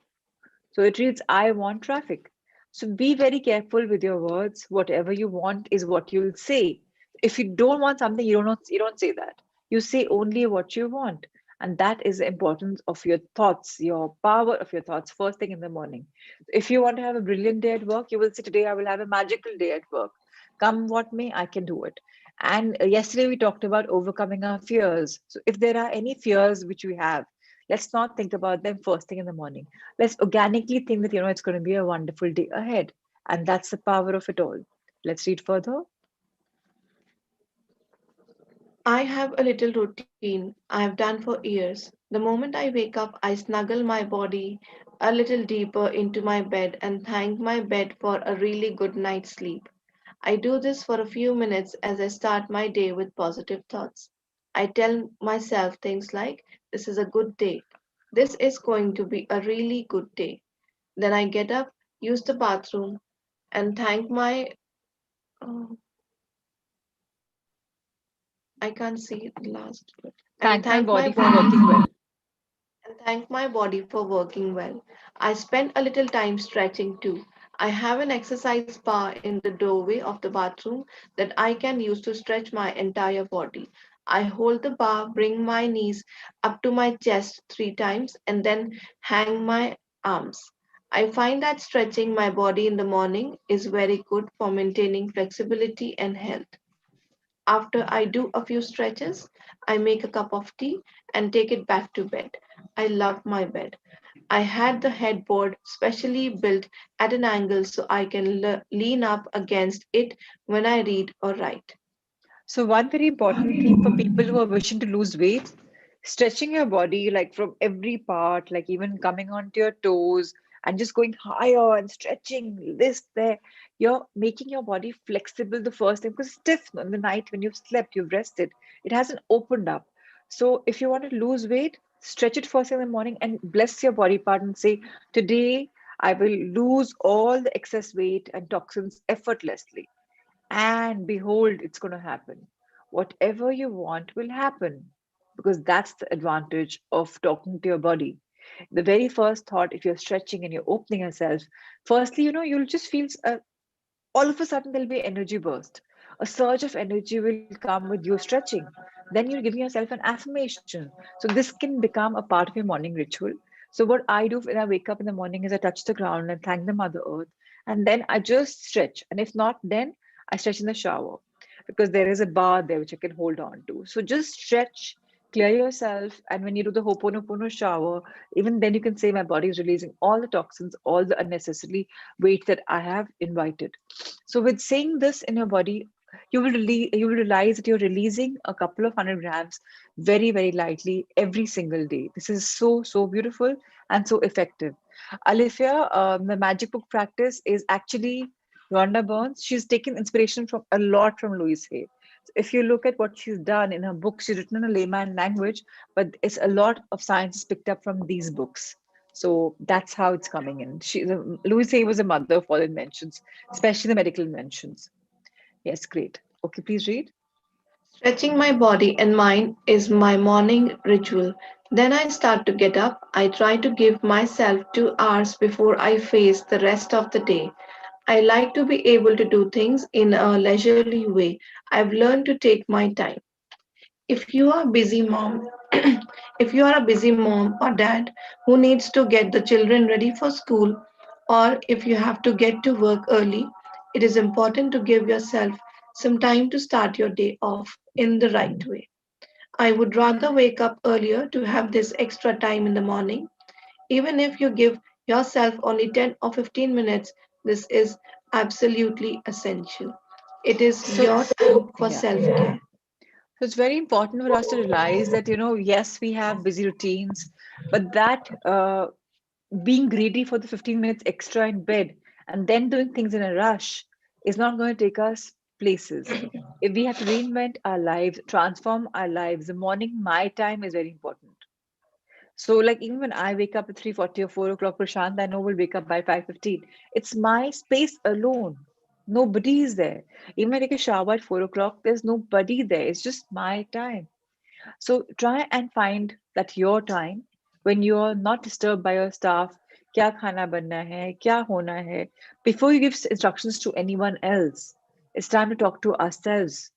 So it reads, I want traffic. So be very careful with your words. Whatever you want is what you'll say. If you don't want something, you don't say that. You say only what you want. And that is the importance of your thoughts, your power of your thoughts first thing in the morning. If you want to have a brilliant day at work, you will say, today I will have a magical day at work. Come what may, I can do it. And yesterday we talked about overcoming our fears. So if there are any fears which we have, let's not think about them first thing in the morning. Let's organically think that, it's going to be a wonderful day ahead. And that's the power of it all. Let's read further. I have a little routine I have done for years. The moment I wake up, I snuggle my body a little deeper into my bed and thank my bed for a really good night's sleep. I do this for a few minutes as I start my day with positive thoughts. I tell myself things like, this is a good day. This is going to be a really good day. Then I get up, use the bathroom, and thank my. Oh, I can't see the last bit. And Thank my thank my body for body working well. and thank my body for working well. I spend a little time stretching too. I have an exercise bar in the doorway of the bathroom that I can use to stretch my entire body. I hold the bar, bring my knees up to my chest 3 times, and then hang my arms. I find that stretching my body in the morning is very good for maintaining flexibility and health. After I do a few stretches, I make a cup of tea and take it back to bed. I love my bed. I had the headboard specially built at an angle so I can lean up against it when I read or write. So, one very important thing for people who are wishing to lose weight, stretching your body like from every part, like even coming onto your toes and just going higher and stretching this, there. You're making your body flexible the first time because it's stiff in the night when you've slept, you've rested. It hasn't opened up. So, if you want to lose weight, stretch it first thing in the morning and bless your body part and say, today I will lose all the excess weight and toxins effortlessly. And behold, it's going to happen. Whatever you want will happen because that's the advantage of talking to your body. The very first thought, if you're stretching and you're opening yourself, firstly, you'll just feel all of a sudden there'll be energy burst. A surge of energy will come with you stretching. Then you're giving yourself an affirmation. So this can become a part of your morning ritual. So what I do when I wake up in the morning is I touch the ground and thank the Mother Earth. And then I just stretch. And if not, then I stretch in the shower because there is a bar there which I can hold on to. So just stretch, clear yourself. And when you do the Ho'oponopono shower, even then you can say my body is releasing all the toxins, all the unnecessary weight that I have invited. So with saying this in your body, you will realize that you're releasing a couple of 100 grams very, very lightly every single day. This is so, so beautiful and so effective. Alifia, the magic book practice is actually Rhonda Burns. She's taken inspiration from a lot from Louise Hay. So if you look at what she's done in her book, she's written in a layman language, but it's a lot of science is picked up from these books. So that's how it's coming in. Louise Hay was a mother of all inventions, especially the medical inventions. Yes, great. Okay, please read. Stretching my body and mind is my morning ritual. Then I start to get up. I try to give myself 2 hours before I face the rest of the day. I like to be able to do things in a leisurely way. I've learned to take my time. If you are a busy mom, if you are a busy mom or dad who needs to get the children ready for school, or if you have to get to work early, it is important to give yourself some time to start your day off in the right way. I would rather wake up earlier to have this extra time in the morning. Even if you give yourself only 10 or 15 minutes, this is absolutely essential. It is So, your time for yeah. self care. So it's very important for us to realize that, yes, we have busy routines, but that being greedy for the 15 minutes extra in bed and then doing things in a rush is not going to take us places. If we have to reinvent our lives, transform our lives, the morning, my time is very important. So, like even when I wake up at 3:40 or 4 o'clock, Prashant, I know will wake up by 5:15. It's my space alone. Nobody is there. Even when I take a shower at 4 o'clock, there's nobody there. It's just my time. So try and find that your time when you're not disturbed by your staff. क्या खाना बनना है, क्या होना है. Before you give instructions to anyone else, it's time to talk to ourselves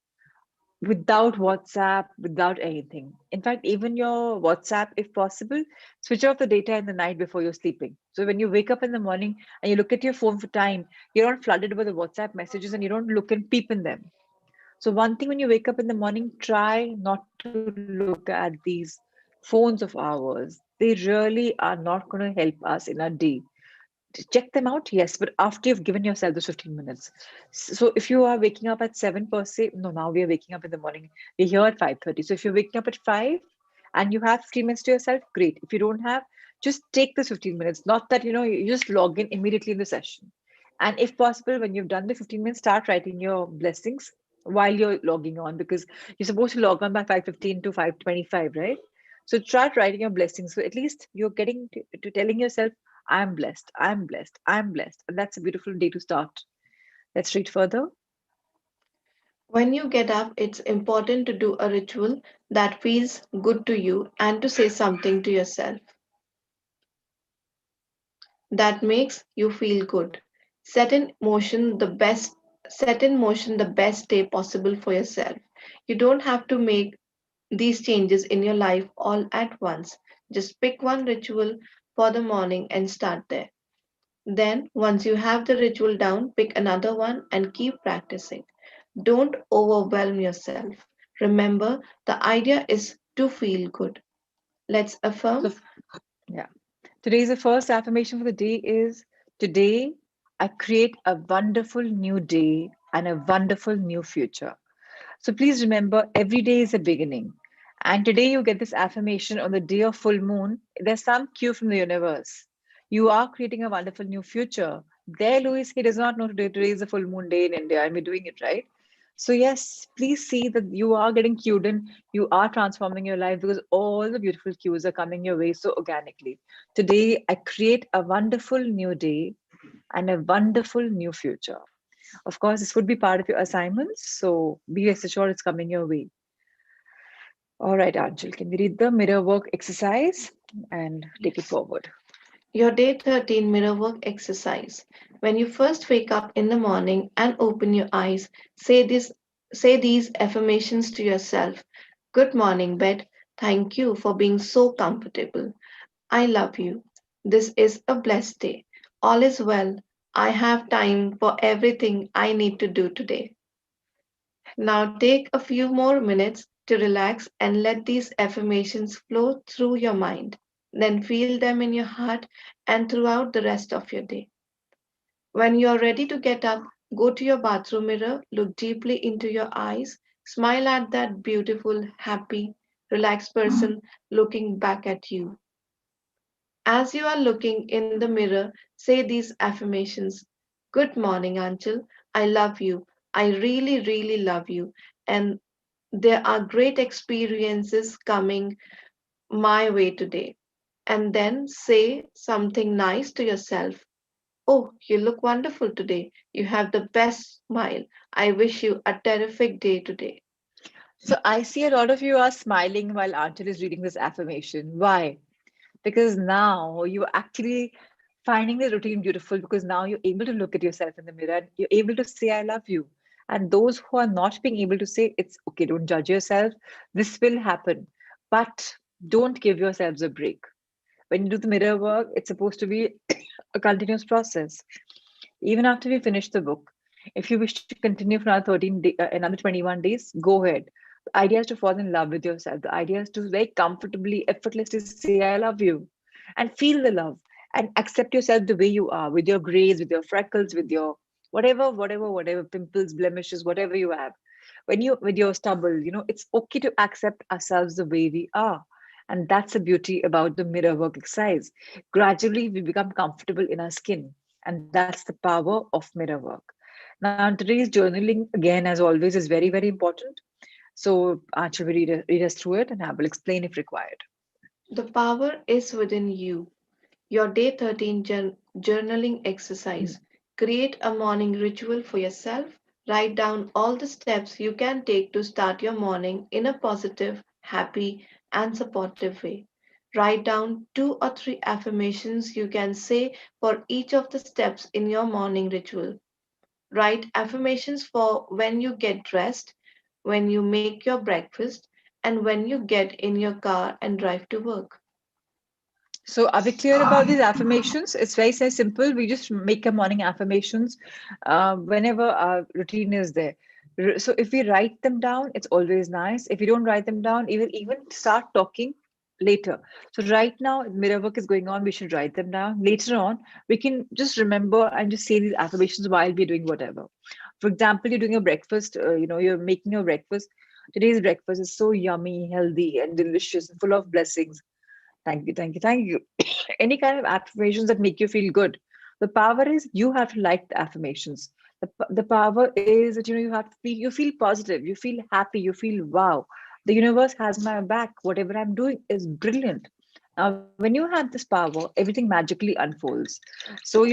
without WhatsApp, without anything. In fact, even your WhatsApp, if possible, switch off the data in the night before you're sleeping. So when you wake up in the morning and you look at your phone for time, you're not flooded with the WhatsApp messages and you don't look and peep in them. So one thing when you wake up in the morning, try not to look at these phones of ours. They really are not going to help us in our day. Check them out, yes, but after you've given yourself those 15 minutes. So if you are waking up at 7 per se, no, now we are waking up in the morning. We're here at 5:30. So if you're waking up at 5 and you have 15 minutes to yourself, great. If you don't have, just take this 15 minutes. Not that, you just log in immediately in the session. And if possible, when you've done the 15 minutes, start writing your blessings while you're logging on, because you're supposed to log on by 5:15 to 5:25, right? So start writing your blessings. So at least you're getting to telling yourself, I'm blessed, I'm blessed, I'm blessed. And that's a beautiful day to start. Let's read further. When you get up, it's important to do a ritual that feels good to you and to say something to yourself that makes you feel good. Set in motion the best Set in motion the best day possible for yourself. You don't have to make these changes in your life all at once. Just pick one ritual for the morning and start there. Then, once you have the ritual down, pick another one and keep practicing. Don't overwhelm yourself. Remember, the idea is to feel good. Let's So, affirm. yeah. Today's the first affirmation for the day is today I create a wonderful new day and a wonderful new future. So please remember, every day is a beginning. And today you get this affirmation on the day of full moon. There's some cue from the universe. You are creating a wonderful new future. There, Louis, he does not know today is a full moon day in India, and we're doing it, right? So, yes, please see that you are getting cued in, you are transforming your life because all the beautiful cues are coming your way so organically. Today, I create a wonderful new day and a wonderful new future. Of course, this would be part of your assignments, so be rest assured it's coming your way. All right, Anshul, can we read the mirror work exercise and take it Yes. forward? Your day 13 mirror work exercise. When you first wake up in the morning and open your eyes, say these affirmations to yourself. Good morning, bed. Thank you for being so comfortable. I love you. This is a blessed day. All is well. I have time for everything I need to do today. Now take a few more minutes to relax and let these affirmations flow through your mind. Then feel them in your heart and throughout the rest of your day. When you are ready to get up, go to your bathroom mirror, look deeply into your eyes, smile at that beautiful, happy, relaxed person looking back at you. As you are looking in the mirror, say these affirmations. Good morning, Anchal. I love you. I really, really love you. And there are great experiences coming my way today. And then say something nice to yourself. Oh, you look wonderful today. You have the best smile. I wish you a terrific day today. So I see a lot of you are smiling while Anshul is reading this affirmation. Why? Because now you're actually finding the routine beautiful because now you're able to look at yourself in the mirror and you're able to say, I love you. And those who are not being able to say, it's okay, don't judge yourself. This will happen. But don't give yourselves a break. When you do the mirror work, it's supposed to be a continuous process. Even after we finish the book, if you wish to continue for another another 21 days, go ahead. The idea is to fall in love with yourself. The idea is to very comfortably, effortlessly say, I love you, and feel the love and accept yourself the way you are, with your grays, with your freckles, with your whatever, pimples, blemishes, whatever you have. When you, with your stubble, it's okay to accept ourselves the way we are. And that's the beauty about the mirror work exercise. Gradually, we become comfortable in our skin. And that's the power of mirror work. Now, today's journaling, again, as always, is very, very important. So, Archie will read us through it and I will explain if required. The power is within you. Your day 13 journaling exercise. Create a morning ritual for yourself. Write down all the steps you can take to start your morning in a positive, happy, and supportive way. Write down 2 or 3 affirmations you can say for each of the steps in your morning ritual. Write affirmations for when you get dressed, when you make your breakfast, and when you get in your car and drive to work. So, are we clear about these affirmations? It's very simple. We just make a morning affirmations whenever our routine is there. So, if we write them down, it's always nice. If you don't write them down, even start talking later. So, right now, mirror work is going on. We should write them down. Later on, we can just remember and just say these affirmations while we're doing whatever. For example, you're doing a breakfast. You're making your breakfast. Today's breakfast is so yummy, healthy, and delicious, and full of blessings. Thank you. Any kind of affirmations that make you feel good. The power is you have to like the affirmations. The power is that you have to feel, you feel positive, you feel happy, you feel wow. The universe has my back. Whatever I'm doing is brilliant. Now, when you have this power, everything magically unfolds. So,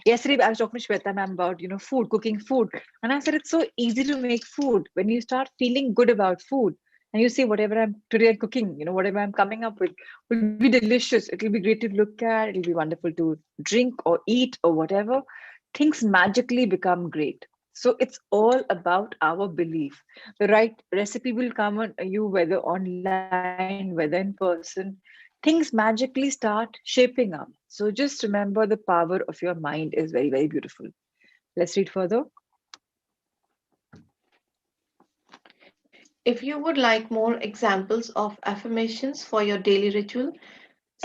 yesterday I was talking to Shweta ma'am about, food, cooking food. And I said it's so easy to make food when you start feeling good about food and you say whatever I'm today cooking, whatever I'm coming up with will be delicious. It'll be great to look at. It'll be wonderful to drink or eat or whatever. Things magically become great. So it's all about our belief. The right recipe will come on you, whether online, whether in person. Things magically start shaping up. So just remember the power of your mind is very beautiful. Let's read further. If you would like more examples of affirmations for your daily ritual,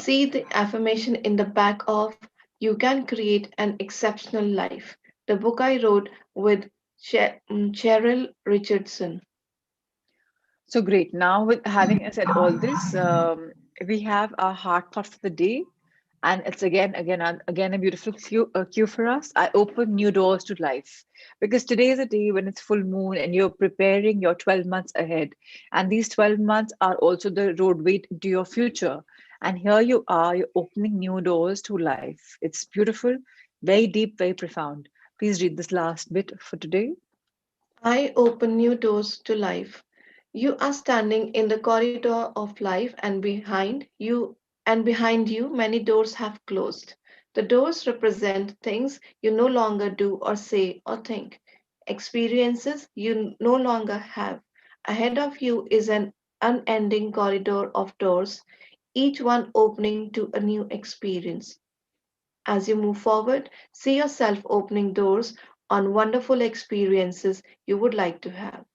see the affirmation in the back of You Can Create an Exceptional Life, the book I wrote with Cheryl Richardson. So great. Now, with having said all this, we have our heart thought for the day, and it's again a beautiful cue for us. I open new doors to life because today is a day when it's full moon and you're preparing your 12 months ahead, and these 12 months are also the roadway to your future. And here you are, you're opening new doors to life. It's beautiful, very deep, very profound. Please read this last bit for today. I open new doors to life. You are standing in the corridor of life and behind you many doors have closed. The doors represent things you no longer do or say or think, experiences you no longer have. Ahead of you is an unending corridor of doors, each one opening to a new experience. As you move forward, see yourself opening doors on wonderful experiences you would like to have.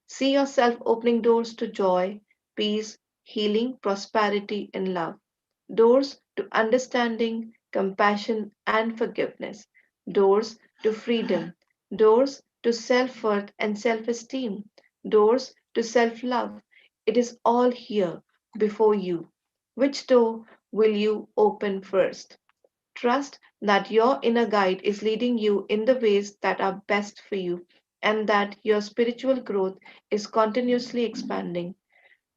See yourself opening doors to joy, peace, healing, prosperity, and love. Doors to understanding, compassion, and forgiveness. Doors to freedom. Doors to self worth and self esteem. Doors to self love. It is all here before you. Which door will you open first? Trust that your inner guide is leading you in the ways that are best for you and that your spiritual growth is continuously expanding.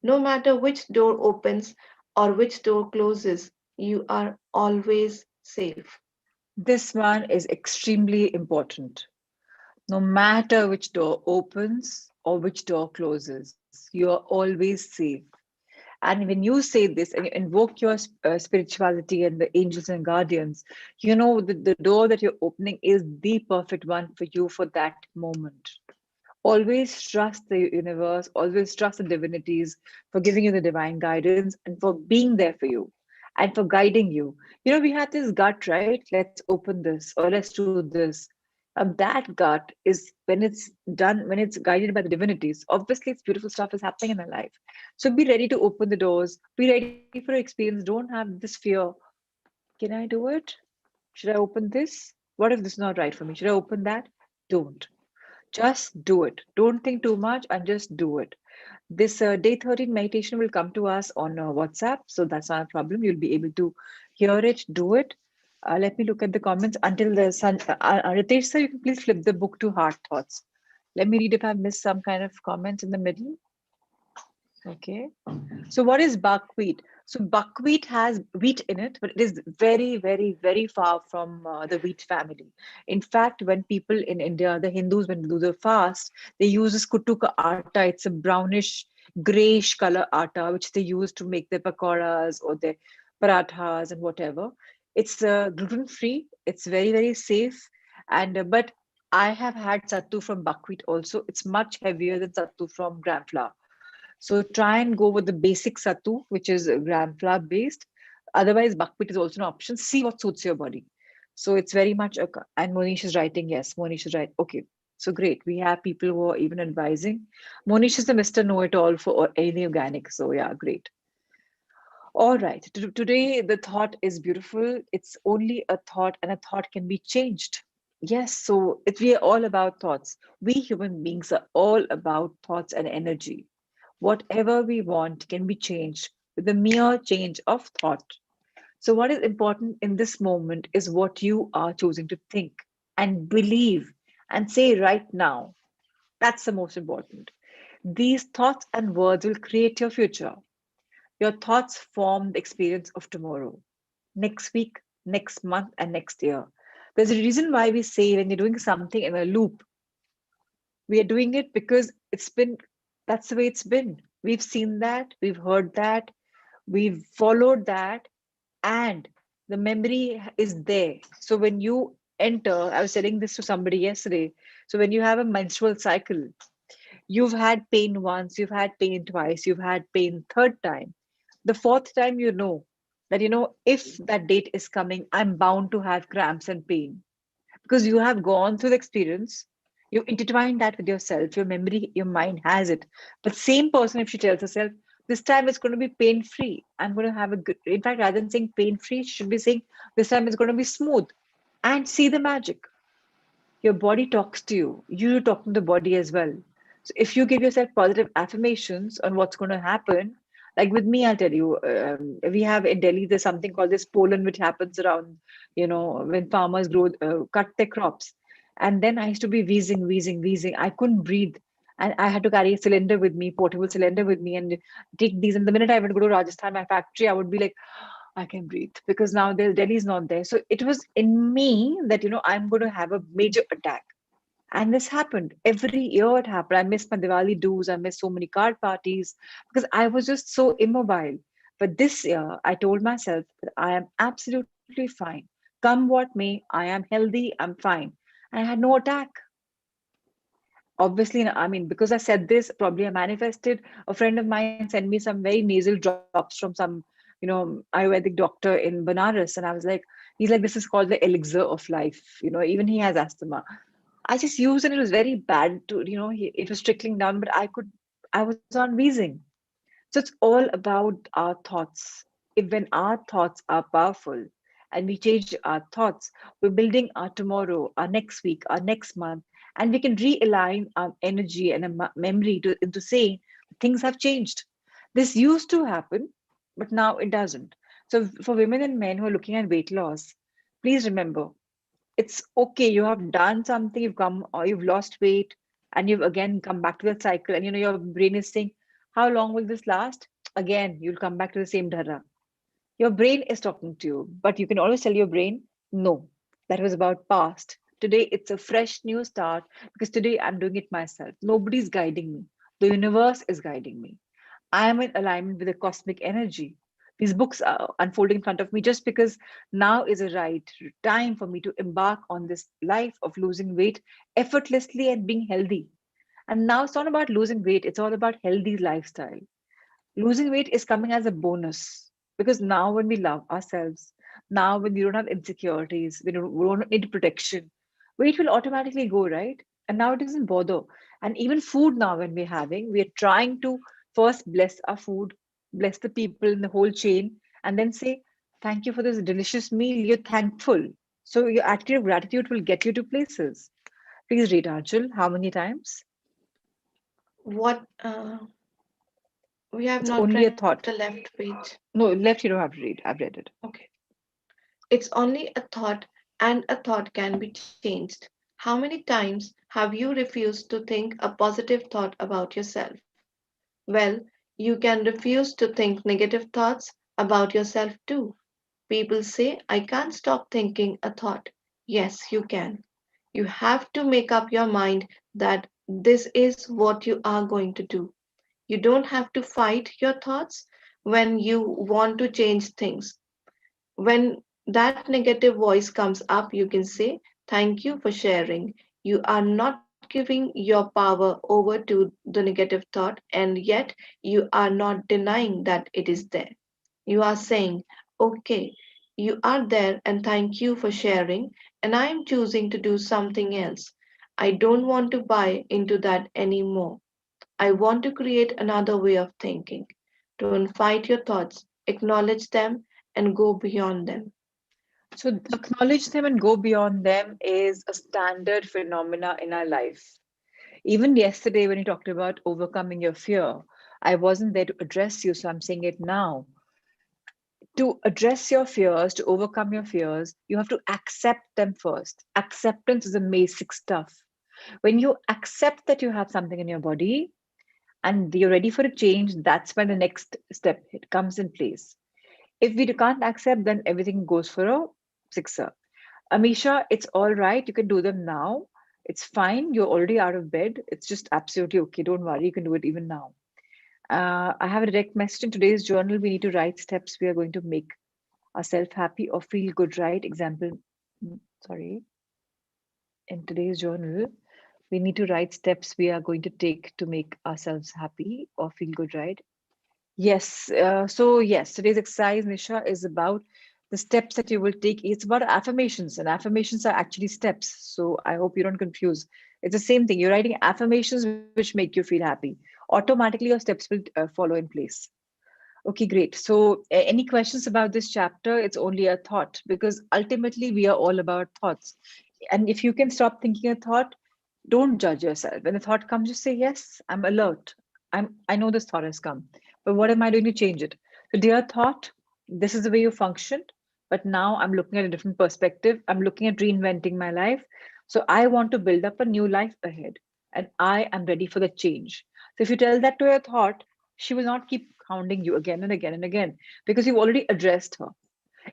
No matter which door opens or which door closes, you are always safe. This one is extremely important. No matter which door opens or which door closes, you are always safe. And when you say this and you invoke your spirituality and the angels and guardians, you know that the door that you're opening is the perfect one for you for that moment. Always trust the universe, always trust the divinities for giving you the divine guidance and for being there for you and for guiding you. We had this gut, right? Let's open this or let's do this. That gut is when it's guided by the divinities. Obviously, it's beautiful stuff is happening in our life. So be ready to open the doors. Be ready for experience. Don't have this fear. Can I do it? Should I open this? What if this is not right for me? Should I open that? Don't. Just do it. Don't think too much and just do it. This day 13 meditation will come to us on WhatsApp, so that's not a problem. You'll be able to hear it, do it. Let me look at the comments until the sun. Ritesh sir, you can please flip the book to Heart Thoughts. Let me read if I've missed some kind of comments in the middle. Okay. So what is buckwheat? So buckwheat has wheat in it, but it is very far from the wheat family. In fact, when people in India, the Hindus, when they do the fast, they use this kutuka atta. It's a brownish. grayish color atta, which they use to make their pakoras or their parathas and whatever. It's gluten free. It's very, very safe. And but I have had sattu from buckwheat also. It's much heavier than sattu from gram flour. So try and go with the basic sattu, which is gram flour based. Otherwise, buckwheat is also an option. See what suits your body. So it's very much a, and Monish is writing, yes, Monish is right. Okay. So great. We have people who are even advising. Monish is the Mr. Know-it-all for anything organic. So yeah, great. All right. Today, the thought is beautiful. It's only a thought, and a thought can be changed. Yes. So we are all about thoughts. We human beings are all about thoughts and energy. Whatever we want can be changed with a mere change of thought. So, what is important in this moment is what you are choosing to think and believe and say right now. That's the most important. These thoughts and words will create your future. Your thoughts form the experience of tomorrow, next week, next month, and next year. There's a reason why we say when you're doing something in a loop, we are doing it because that's the way it's been. We've seen that, we've heard that, we've followed that, and the memory is there. So when you enter, I was telling this to somebody yesterday. So when you have a menstrual cycle, you've had pain once, you've had pain twice, you've had pain third time. The fourth time, you know that, if that date is coming, I'm bound to have cramps and pain because you have gone through the experience. You intertwine that with yourself, your memory, your mind has it. But same person, if she tells herself, this time it's going to be pain free, I'm going to have a good, in fact, rather than saying pain free, she should be saying this time it's going to be smooth, and see the magic. Your body talks to you. You talk to the body as well. So if you give yourself positive affirmations on what's going to happen, like with me, I'll tell you, we have in Delhi, there's something called this pollen, which happens around, when farmers cut their crops. And then I used to be wheezing, wheezing, wheezing. I couldn't breathe. And I had to carry a cylinder with me, portable cylinder with me, and take these. And the minute I would go to Rajasthan, my factory, I would be like, I can breathe because now Delhi is not there. So it was in me that, I'm going to have a major attack. And this happened every year. It happened. I missed my Diwali dues. I missed so many card parties because I was just so immobile. But this year, I told myself that I am absolutely fine. Come what may, I am healthy. I'm fine. And I had no attack. Obviously, I mean, because I said this, probably I manifested. A friend of mine sent me some very nasal drops from some, Ayurvedic doctor in Banaras. And I was like, he's like, this is called the elixir of life. Even he has asthma. I just used and it was very bad to, it was trickling down, but I was on wheezing. So it's all about our thoughts. If when our thoughts are powerful and we change our thoughts, we're building our tomorrow, our next week, our next month, and we can realign our energy and a memory into saying things have changed. This used to happen, but now it doesn't. So for women and men who are looking at weight loss, please remember it's okay. You have done something, you've come or you've lost weight, and you've again come back to that cycle. And your brain is saying, how long will this last? Again, you'll come back to the same dharra. Your brain is talking to you, but you can always tell your brain, no, that was about past. Today it's a fresh new start because today I'm doing it myself. Nobody's guiding me. The universe is guiding me. I am in alignment with the cosmic energy. These books are unfolding in front of me just because now is a right time for me to embark on this life of losing weight effortlessly and being healthy. And now it's not about losing weight, it's all about healthy lifestyle. Losing weight is coming as a bonus because now when we love ourselves, now when we don't have insecurities, we don't need protection, weight will automatically go, right? And now it doesn't bother. And even food now, when we're having, we're trying to first bless our food, bless the people in the whole chain, and then say, thank you for this delicious meal. You're thankful. So your attitude of gratitude will get you to places. Please read, Arjul. How many times? What we have It's not only a read the thought. left page. No, left you don't have to read. I've read it. Okay. It's only a thought, and a thought can be changed. How many times have you refused to think a positive thought about yourself? Well, you can refuse to think negative thoughts about yourself too. People say, I can't stop thinking a thought. Yes, you can. You have to make up your mind that this is what you are going to do. You don't have to fight your thoughts when you want to change things. When that negative voice comes up, you can say, "Thank you for sharing." You are not giving your power over to the negative thought, and yet you are not denying that it is there. You are saying, "Okay, you are there, and thank you for sharing, and I am choosing to do something else. I don't want to buy into that anymore. I want to create another way of thinking." Don't fight your thoughts, acknowledge them, and go beyond them. So acknowledge them and go beyond them is a standard phenomena in our life. Even yesterday, when you talked about overcoming your fear, I wasn't there to address you, so I'm saying it now. To address your fears, to overcome your fears, you have to accept them first. Acceptance is the basic stuff. When you accept that you have something in your body and you're ready for a change, that's when the next step it comes in place. If we can't accept, then everything goes for a sixer. Amisha, it's all right. You can do them now. It's fine. You're already out of bed. It's just absolutely okay. Don't worry. You can do it even now. I have a direct message in today's journal. We need to write steps we are going to make ourselves happy or feel good, right? Example, sorry, in today's journal, we need to write steps we are going to take to make ourselves happy or feel good, right? Yes. Yes, today's exercise, Nisha, is about the steps that you will take. It's about affirmations, and affirmations are actually steps. So I hope you don't confuse. It's the same thing. You're writing affirmations which make you feel happy. Automatically, your steps will follow in place. Okay, great. So, any questions about this chapter? It's only a thought because ultimately we are all about thoughts. And if you can stop thinking a thought, don't judge yourself. When the thought comes, just say, "Yes, I'm alert. I know this thought has come, but what am I doing to change it?" So, dear thought, this is the way you functioned, but now I'm looking at a different perspective. I'm looking at reinventing my life. So, I want to build up a new life ahead, and I am ready for the change. So, if you tell that to your thought, she will not keep hounding you again and again and again because you've already addressed her.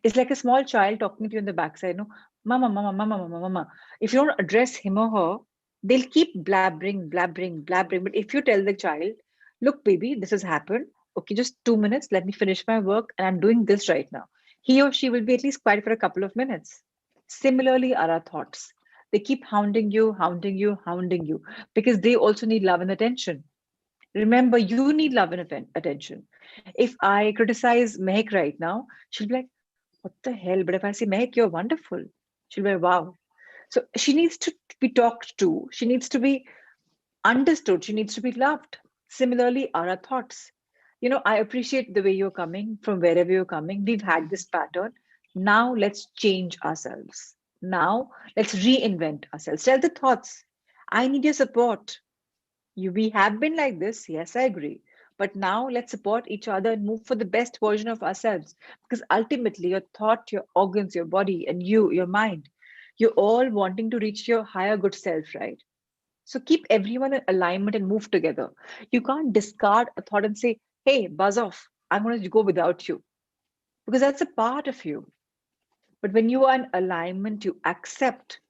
It's like a small child talking to you in the backside, no, mama, mama, mama, mama, mama. If you don't address him or her, they'll keep blabbering, blabbering, blabbering. But if you tell the child, look, baby, this has happened. Okay, just 2 minutes. Let me finish my work, and I'm doing this right now. He or she will be at least quiet for a couple of minutes. Similarly, are our thoughts. They keep hounding you, hounding you, hounding you because they also need love and attention. Remember, you need love and attention. If I criticize Mehak right now, she'll be like, "What the hell?" But if I say, "Mehak, you're wonderful," she'll be like, "Wow." So she needs to be talked to. She needs to be understood. She needs to be loved. Similarly, are our thoughts. I appreciate the way you're coming from wherever you're coming. We've had this pattern. Now let's change ourselves. Now let's reinvent ourselves. Tell the thoughts, I need your support. We have been like this, yes, I agree. But now let's support each other and move for the best version of ourselves. Because ultimately, your thought, your organs, your body, and your mind, you're all wanting to reach your higher good self, right? So keep everyone in alignment and move together. You can't discard a thought and say, "Hey, buzz off. I'm going to go without you." Because that's a part of you. But when you are in alignment, you accept,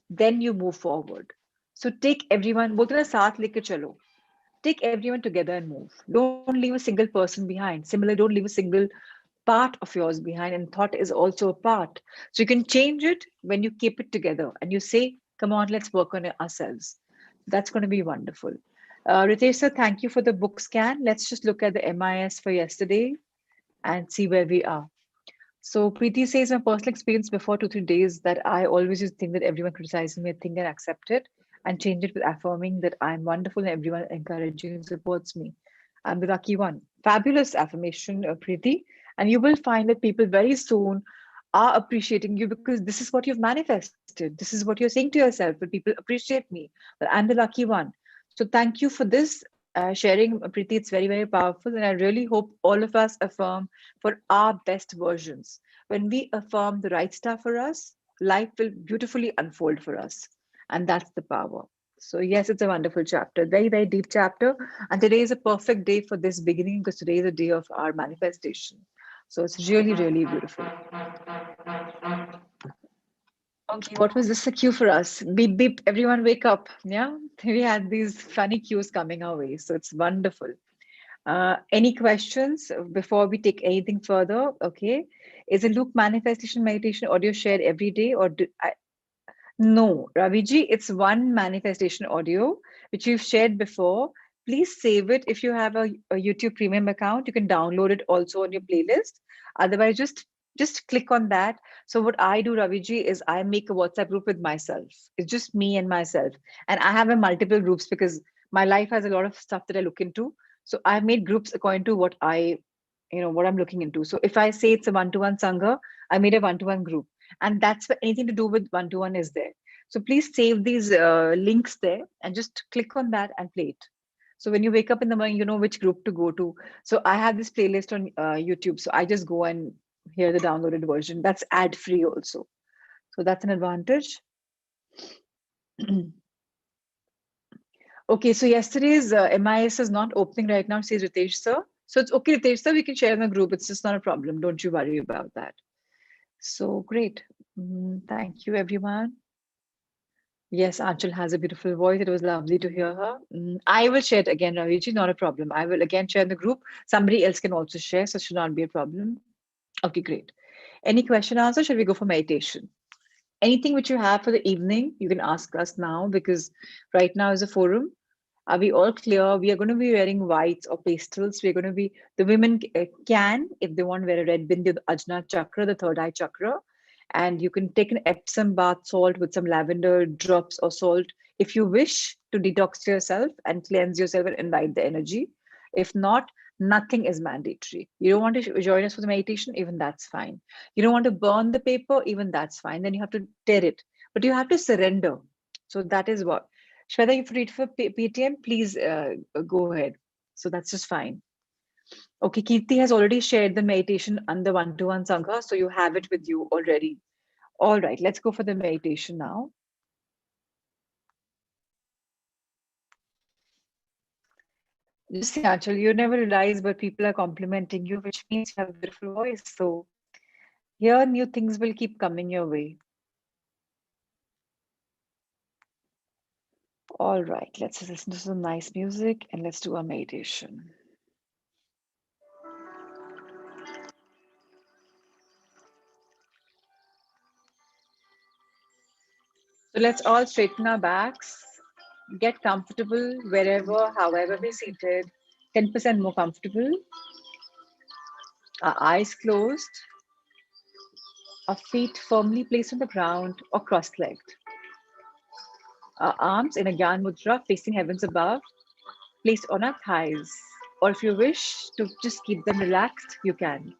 then you move forward. So take everyone, बोलते हैं ना, साथ लेके चलो. Take everyone together and move. Don't leave a single person behind. Similarly, don't leave a single part of yours behind. And thought is also a part. So you can change it when you keep it together and you say, "Come on, let's work on it ourselves." That's going to be wonderful. Ritesh sir, thank you for the book scan. Let's just look at the MIS for yesterday and see where we are. So Preeti says, my personal experience before 2 3 days that I always used to think that everyone criticizes me, I think and accept it and change it with affirming that I'm wonderful and everyone encouraging and supports me. I'm the lucky one. Fabulous affirmation, Preeti. And you will find that people very soon are appreciating you because this is what you've manifested. This is what you're saying to yourself. But people appreciate me, that I'm the lucky one. So thank you for this sharing, Preeti. It's very, very powerful. And I really hope all of us affirm for our best versions. When we affirm the right stuff for us, life will beautifully unfold for us. And that's the power. So, yes, it's a wonderful chapter, very, very deep chapter. And today is a perfect day for this beginning because today is a day of our manifestation. So, it's really, really beautiful. Okay, what was this a cue for us? Beep, beep, everyone wake up. Yeah, we had these funny cues coming our way. So, it's wonderful. Any questions before we take anything further? Okay. Is a loop manifestation meditation audio shared every day, or no, Raviji, it's one manifestation audio which we've shared before. Please save it. If you have a YouTube Premium account, you can download it also on your playlist. Otherwise, just click on that. So what I do, Raviji, is I make a WhatsApp group with myself. It's just me and myself, and I have a multiple groups because my life has a lot of stuff that I look into. So I've made groups according to what what I'm looking into. So if I say it's a one-to-one sangha, I made a one-to-one group, and that's for anything to do with one-to-one is there. So please save these links there and just click on that and play it. So when you wake up in the morning, you know which group to go to. So I have this playlist on YouTube. So I just go and hear the downloaded version. That's ad free also. So that's an advantage. Okay, so yesterday's MIS is not opening right now, says Ritesh sir. So it's okay, Ritesh sir, we can share in the group. It's just not a problem. Don't you worry about that. So great. Thank you, everyone. Yes, Anchal has a beautiful voice. It was lovely to hear her. I will share it again, Raviji, not a problem. I will again share in the group. Somebody else can also share, so it should not be a problem. Okay, great. Any question answer? Should we go for meditation? Anything which you have for the evening, you can ask us now because right now is a forum. Are we all clear? We are going to be wearing whites or pastels. We're going to be, the women can, if they want, wear a red bindi, the Ajna chakra, the third eye chakra. And you can take an Epsom bath salt with some lavender drops or salt if you wish to detox yourself and cleanse yourself and invite the energy. If not, nothing is mandatory. You don't want to join us for the meditation, even that's fine. You don't want to burn the paper, even that's fine. Then you have to tear it, but you have to surrender. So that is what. Shweta, if you read for PTM, please go ahead. So that's just fine. Okay, Kirti has already shared the meditation under one-to-one Sangha, so you have it with you already. All right, let's go for the meditation now. Just see, Achal, you never realize, but people are complimenting you, which means you have a beautiful voice. So here, new things will keep coming your way. All right, let's listen to some nice music and let's do a meditation. So let's all straighten our backs, get comfortable wherever, however we're seated, 10% more comfortable. Our eyes closed, our feet firmly placed on the ground or cross-legged. Our arms in a Gyan Mudra facing heavens above, placed on our thighs. Or if you wish to just keep them relaxed, you can.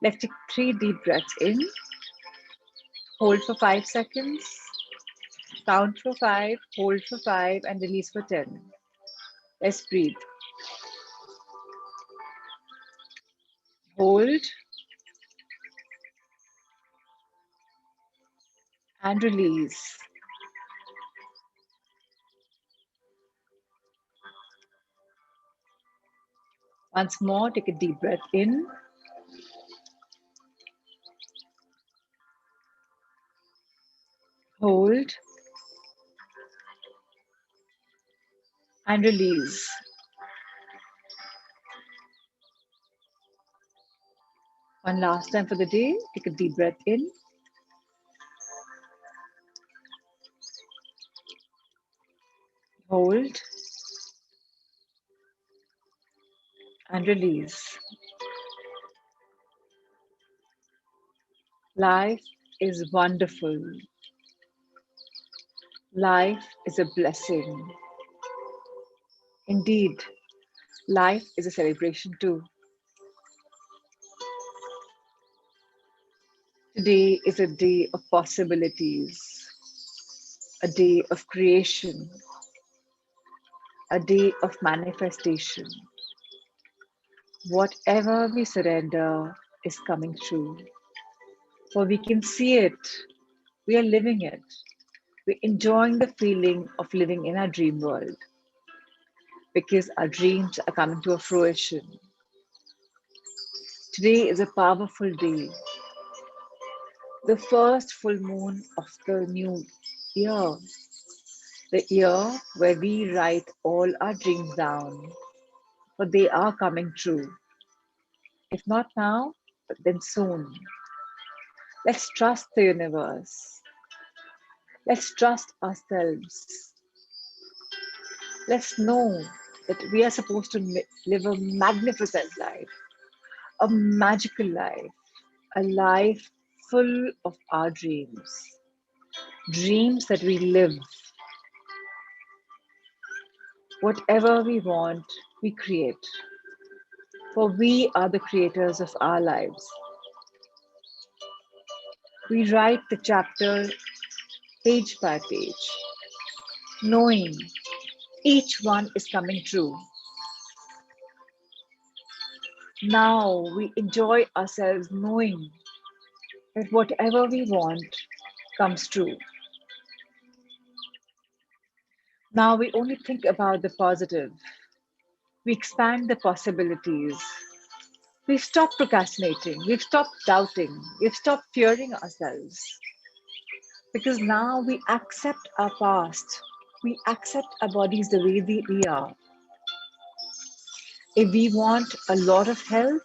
Let's take 3 deep breaths in, hold for 5 seconds, count for 5, hold for 5, and release for 10. Let's breathe. Hold and release. Once more, take a deep breath in. Hold and release. One last time for the day. Take a deep breath in. Hold and release. Life is wonderful. Life is a blessing. Indeed, life is a celebration too. Today is a day of possibilities, a day of creation, a day of manifestation. Whatever we surrender is coming true. For we can see it, we are living it. We're enjoying the feeling of living in our dream world because our dreams are coming to a fruition. Today is a powerful day, the first full moon of the new year. The year where we write all our dreams down, for they are coming true. If not now, then soon. Let's trust the universe. Let's trust ourselves. Let's know that we are supposed to live a magnificent life, a magical life, a life full of our dreams. Dreams that we live. Whatever we want, we create. For we are the creators of our lives. We write the chapter page by page, knowing each one is coming true. Now we enjoy ourselves knowing that whatever we want comes true. Now we only think about the positive. We expand the possibilities. We've stopped procrastinating. We've stopped doubting. We've stopped fearing ourselves. Because now we accept our past. We accept our bodies the way we are. If we want a lot of health,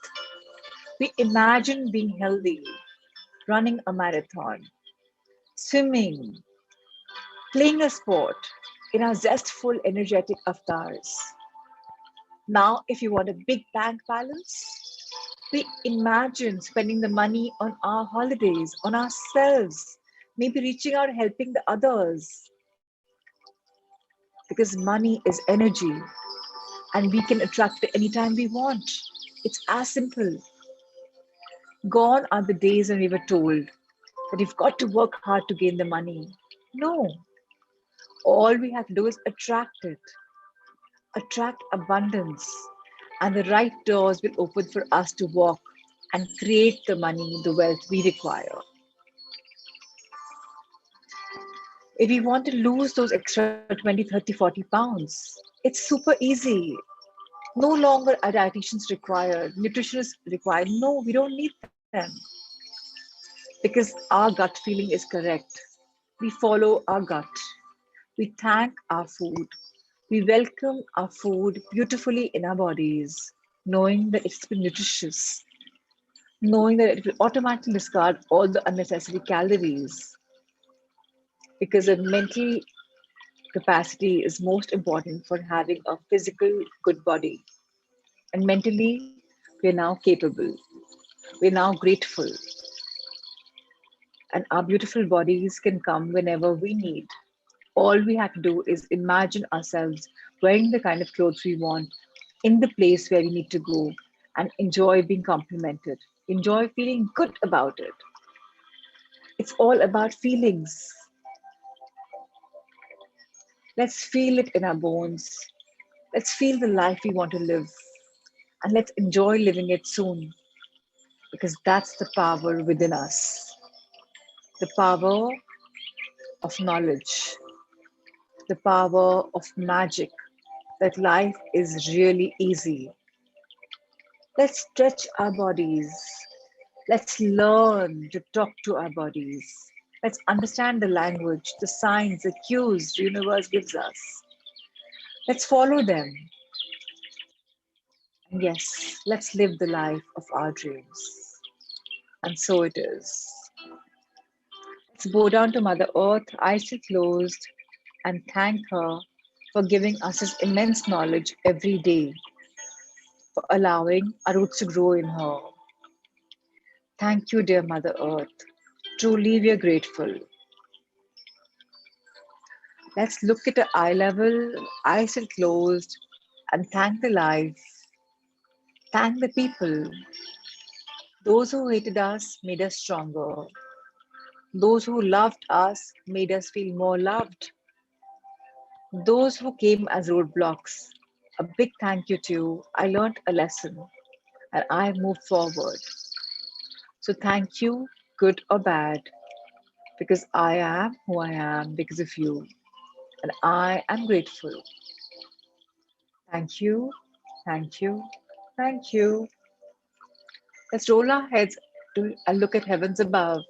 we imagine being healthy, running a marathon, swimming, playing a sport in our zestful, energetic avatars. Now, if you want a big bank balance, we imagine spending the money on our holidays, on ourselves, maybe reaching out, helping the others. Because money is energy and we can attract it anytime we want. It's as simple. Gone are the days when we were told that you've got to work hard to gain the money. No, all we have to do is attract it, attract abundance, and the right doors will open for us to walk and create the money, the wealth we require. If we want to lose those extra 20, 30, 40 pounds, it's super easy. No longer are dietitians required, nutritionists required. No, we don't need them because our gut feeling is correct. We follow our gut. We thank our food. We welcome our food beautifully in our bodies, knowing that it's been nutritious, knowing that it will automatically discard all the unnecessary calories because the mental capacity is most important for having a physical good body. And mentally, we're now capable, we're now grateful, and our beautiful bodies can come whenever we need. All we have to do is imagine ourselves wearing the kind of clothes we want in the place where we need to go and enjoy being complimented, enjoy feeling good about it. It's all about feelings. Let's feel it in our bones. Let's feel the life we want to live and let's enjoy living it soon because that's the power within us, the power of knowledge, the power of magic, that life is really easy. Let's stretch our bodies. Let's learn to talk to our bodies. Let's understand the language, the signs, the cues the universe gives us. Let's follow them. And yes, let's live the life of our dreams. And so it is. Let's bow down to Mother Earth, eyes still closed, and thank her for giving us this immense knowledge every day, for allowing our roots to grow in her. Thank you, dear Mother Earth. Truly, we are grateful. Let's look at the eye level, eyes still closed, and thank the life, thank the people. Those who hated us made us stronger. Those who loved us made us feel more loved. Those who came as roadblocks, a big thank you to you. I learned a lesson and I moved forward. So thank you, good or bad, because I am who I am because of you. And I am grateful. Thank you, thank you, thank you. Let's roll our heads and look at heavens above.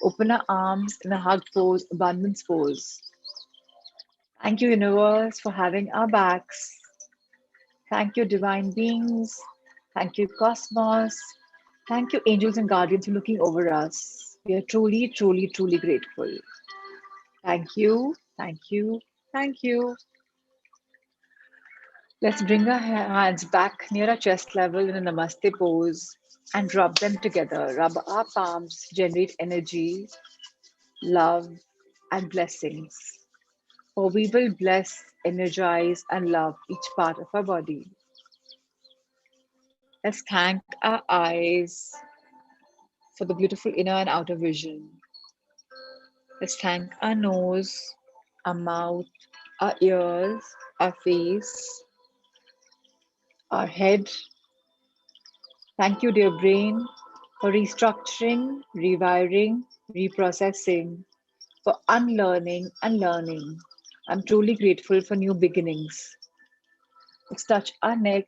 Open our arms in a hug pose, abundance pose. Thank you, universe, for having our backs. Thank you, divine beings. Thank you, cosmos. Thank you, angels and guardians, for looking over us. We are truly, truly, truly grateful. Thank you, thank you, thank you. Let's bring our hands back near our chest level in a namaste pose and rub them together. Rub our palms, generate energy, love, and blessings. For we will bless, energize, and love each part of our body. Let's thank our eyes for the beautiful inner and outer vision. Let's thank our nose, our mouth, our ears, our face, our head. Thank you, dear brain, for restructuring, rewiring, reprocessing, for unlearning and learning. I'm truly grateful for new beginnings. Let's touch our neck,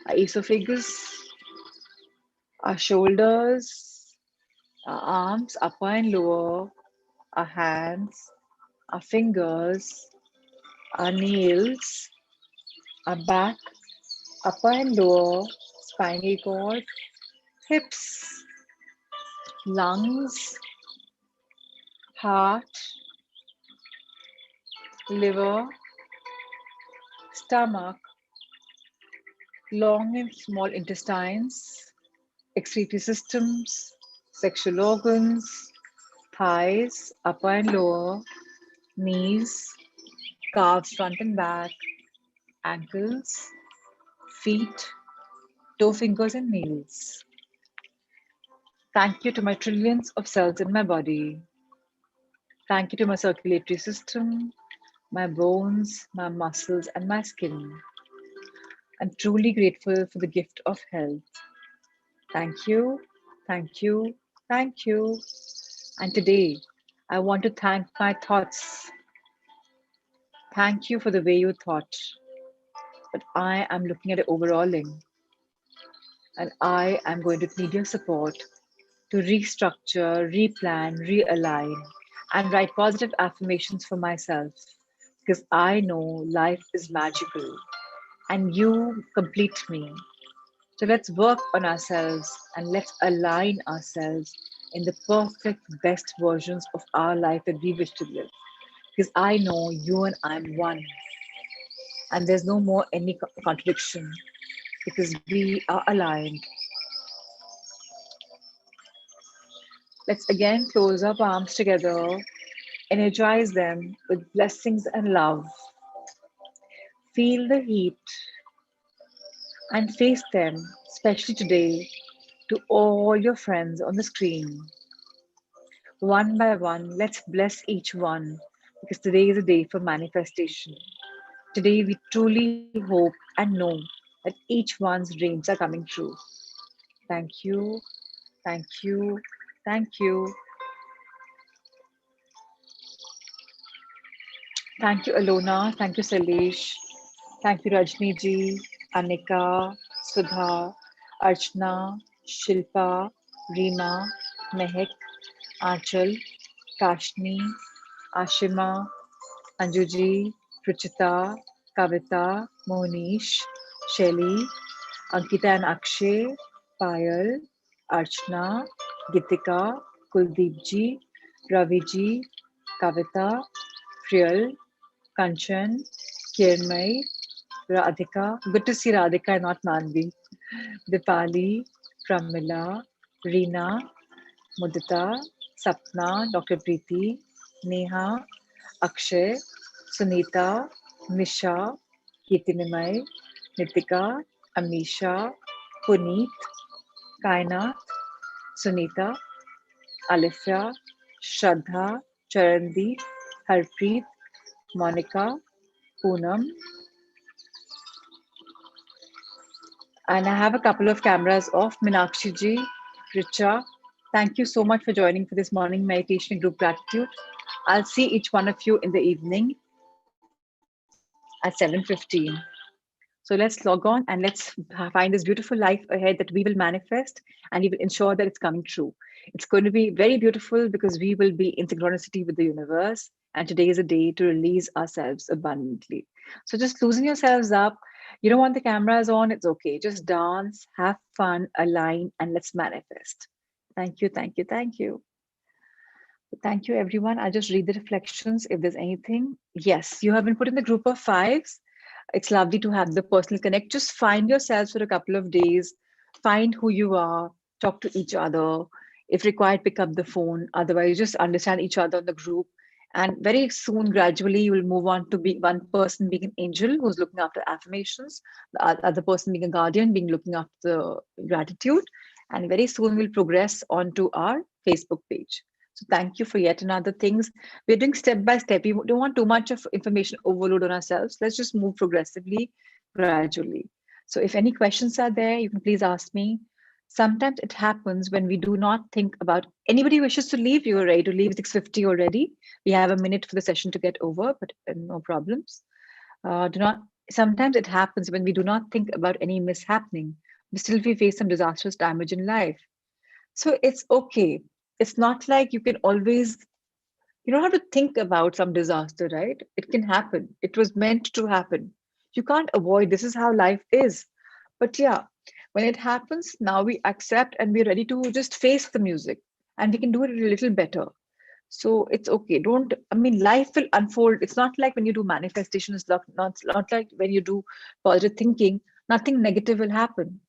our esophagus, our shoulders, our arms, upper and lower, our hands, our fingers, our nails, our back, upper and lower, spinal cord, hips, lungs, heart, liver, stomach, long and small intestines, excretory systems, sexual organs, thighs, upper and lower, knees, calves front and back, ankles, feet, toe fingers and nails. Thank you to my trillions of cells in my body. Thank you to my circulatory system, my bones, my muscles, and my skin. I'm truly grateful for the gift of health. Thank you, thank you, thank you. And today, I want to thank my thoughts. Thank you for the way you thought. But I am looking at it overalling, and I am going to need your support to restructure, replan, realign, and write positive affirmations for myself because I know life is magical and you complete me. So let's work on ourselves and let's align ourselves in the perfect, best versions of our life that we wish to live. Because I know you and I'm one, and there's no more any contradiction because we are aligned. Let's again close our palms together, energize them with blessings and love. Feel the heat and face them, especially today, to all your friends on the screen. One by one, let's bless each one because today is a day for manifestation. Today, we truly hope and know that each one's dreams are coming true. Thank you, thank you, thank you. Thank you, Alona. Thank you, Salesh. Thank you, Rajni ji, Anika, Sudha, Archana, Shilpa, Reema, Mehak, Aanchal, Kashni, Ashima, Anjuji, Ruchita, Kavita, Monish, Shelly, Ankita and Akshay, Payal, Archana, Gitika, Kuldeep ji, Ravi ji, Kavita, Priyal, Kanchan, Kirmai, Radhika. Good to see Radhika and not Manvi. Dipali, Pramila, Reena, Mudita, Sapna, Dr. Preeti, Neha, Akshay, Sunita, Nisha, Kirtinimai, Nitika, Amisha, Puneet, Kainath, Sunita, Alifya, Shraddha, Charandeep, Harpreet, Monica, Poonam, and I have a couple of cameras off. Minakshi ji, Richa, thank you so much for joining for this morning meditation group gratitude. I'll see each one of you in the evening at 7:15. So let's log on and let's find this beautiful life ahead that we will manifest and we will ensure that it's coming true. It's going to be very beautiful because we will be in synchronicity with the universe And today is a day to release ourselves abundantly. So just loosen yourselves up. You don't want the cameras on, it's okay. Just dance, have fun, align, and let's manifest. Thank you, thank you, thank you. Thank you, everyone. I'll just read the reflections if there's anything. Yes, you have been put in the group of fives. It's lovely to have the personal connect. Just find yourselves for a couple of days, find who you are, talk to each other. If required, pick up the phone. Otherwise, just understand each other in the group. And very soon, gradually, you will move on to be one person being an angel who's looking after affirmations, the other person being a guardian, being looking after the gratitude. And very soon, we'll progress onto our Facebook page. So thank you for yet another things. We're doing step by step. We don't want too much of information overload on ourselves. Let's just move progressively, gradually. So if any questions are there, you can please ask me. Sometimes it happens when we do not think about anybody wishes to leave. You're ready to leave 6:50 already. We have a minute for the session to get over, but no problems. Do not. Sometimes it happens when we do not think about any mishappening. We still we face some disastrous damage in life. So it's okay. It's not like you can always, you don't have to think about some disaster, right? It can happen. It was meant to happen. You can't avoid. This is how life is. But yeah, when it happens, now we accept and we're ready to just face the music and we can do it a little better. So it's okay. Don't, I mean, life will unfold. It's not like when you do manifestation, it's not like when you do positive thinking, nothing negative will happen.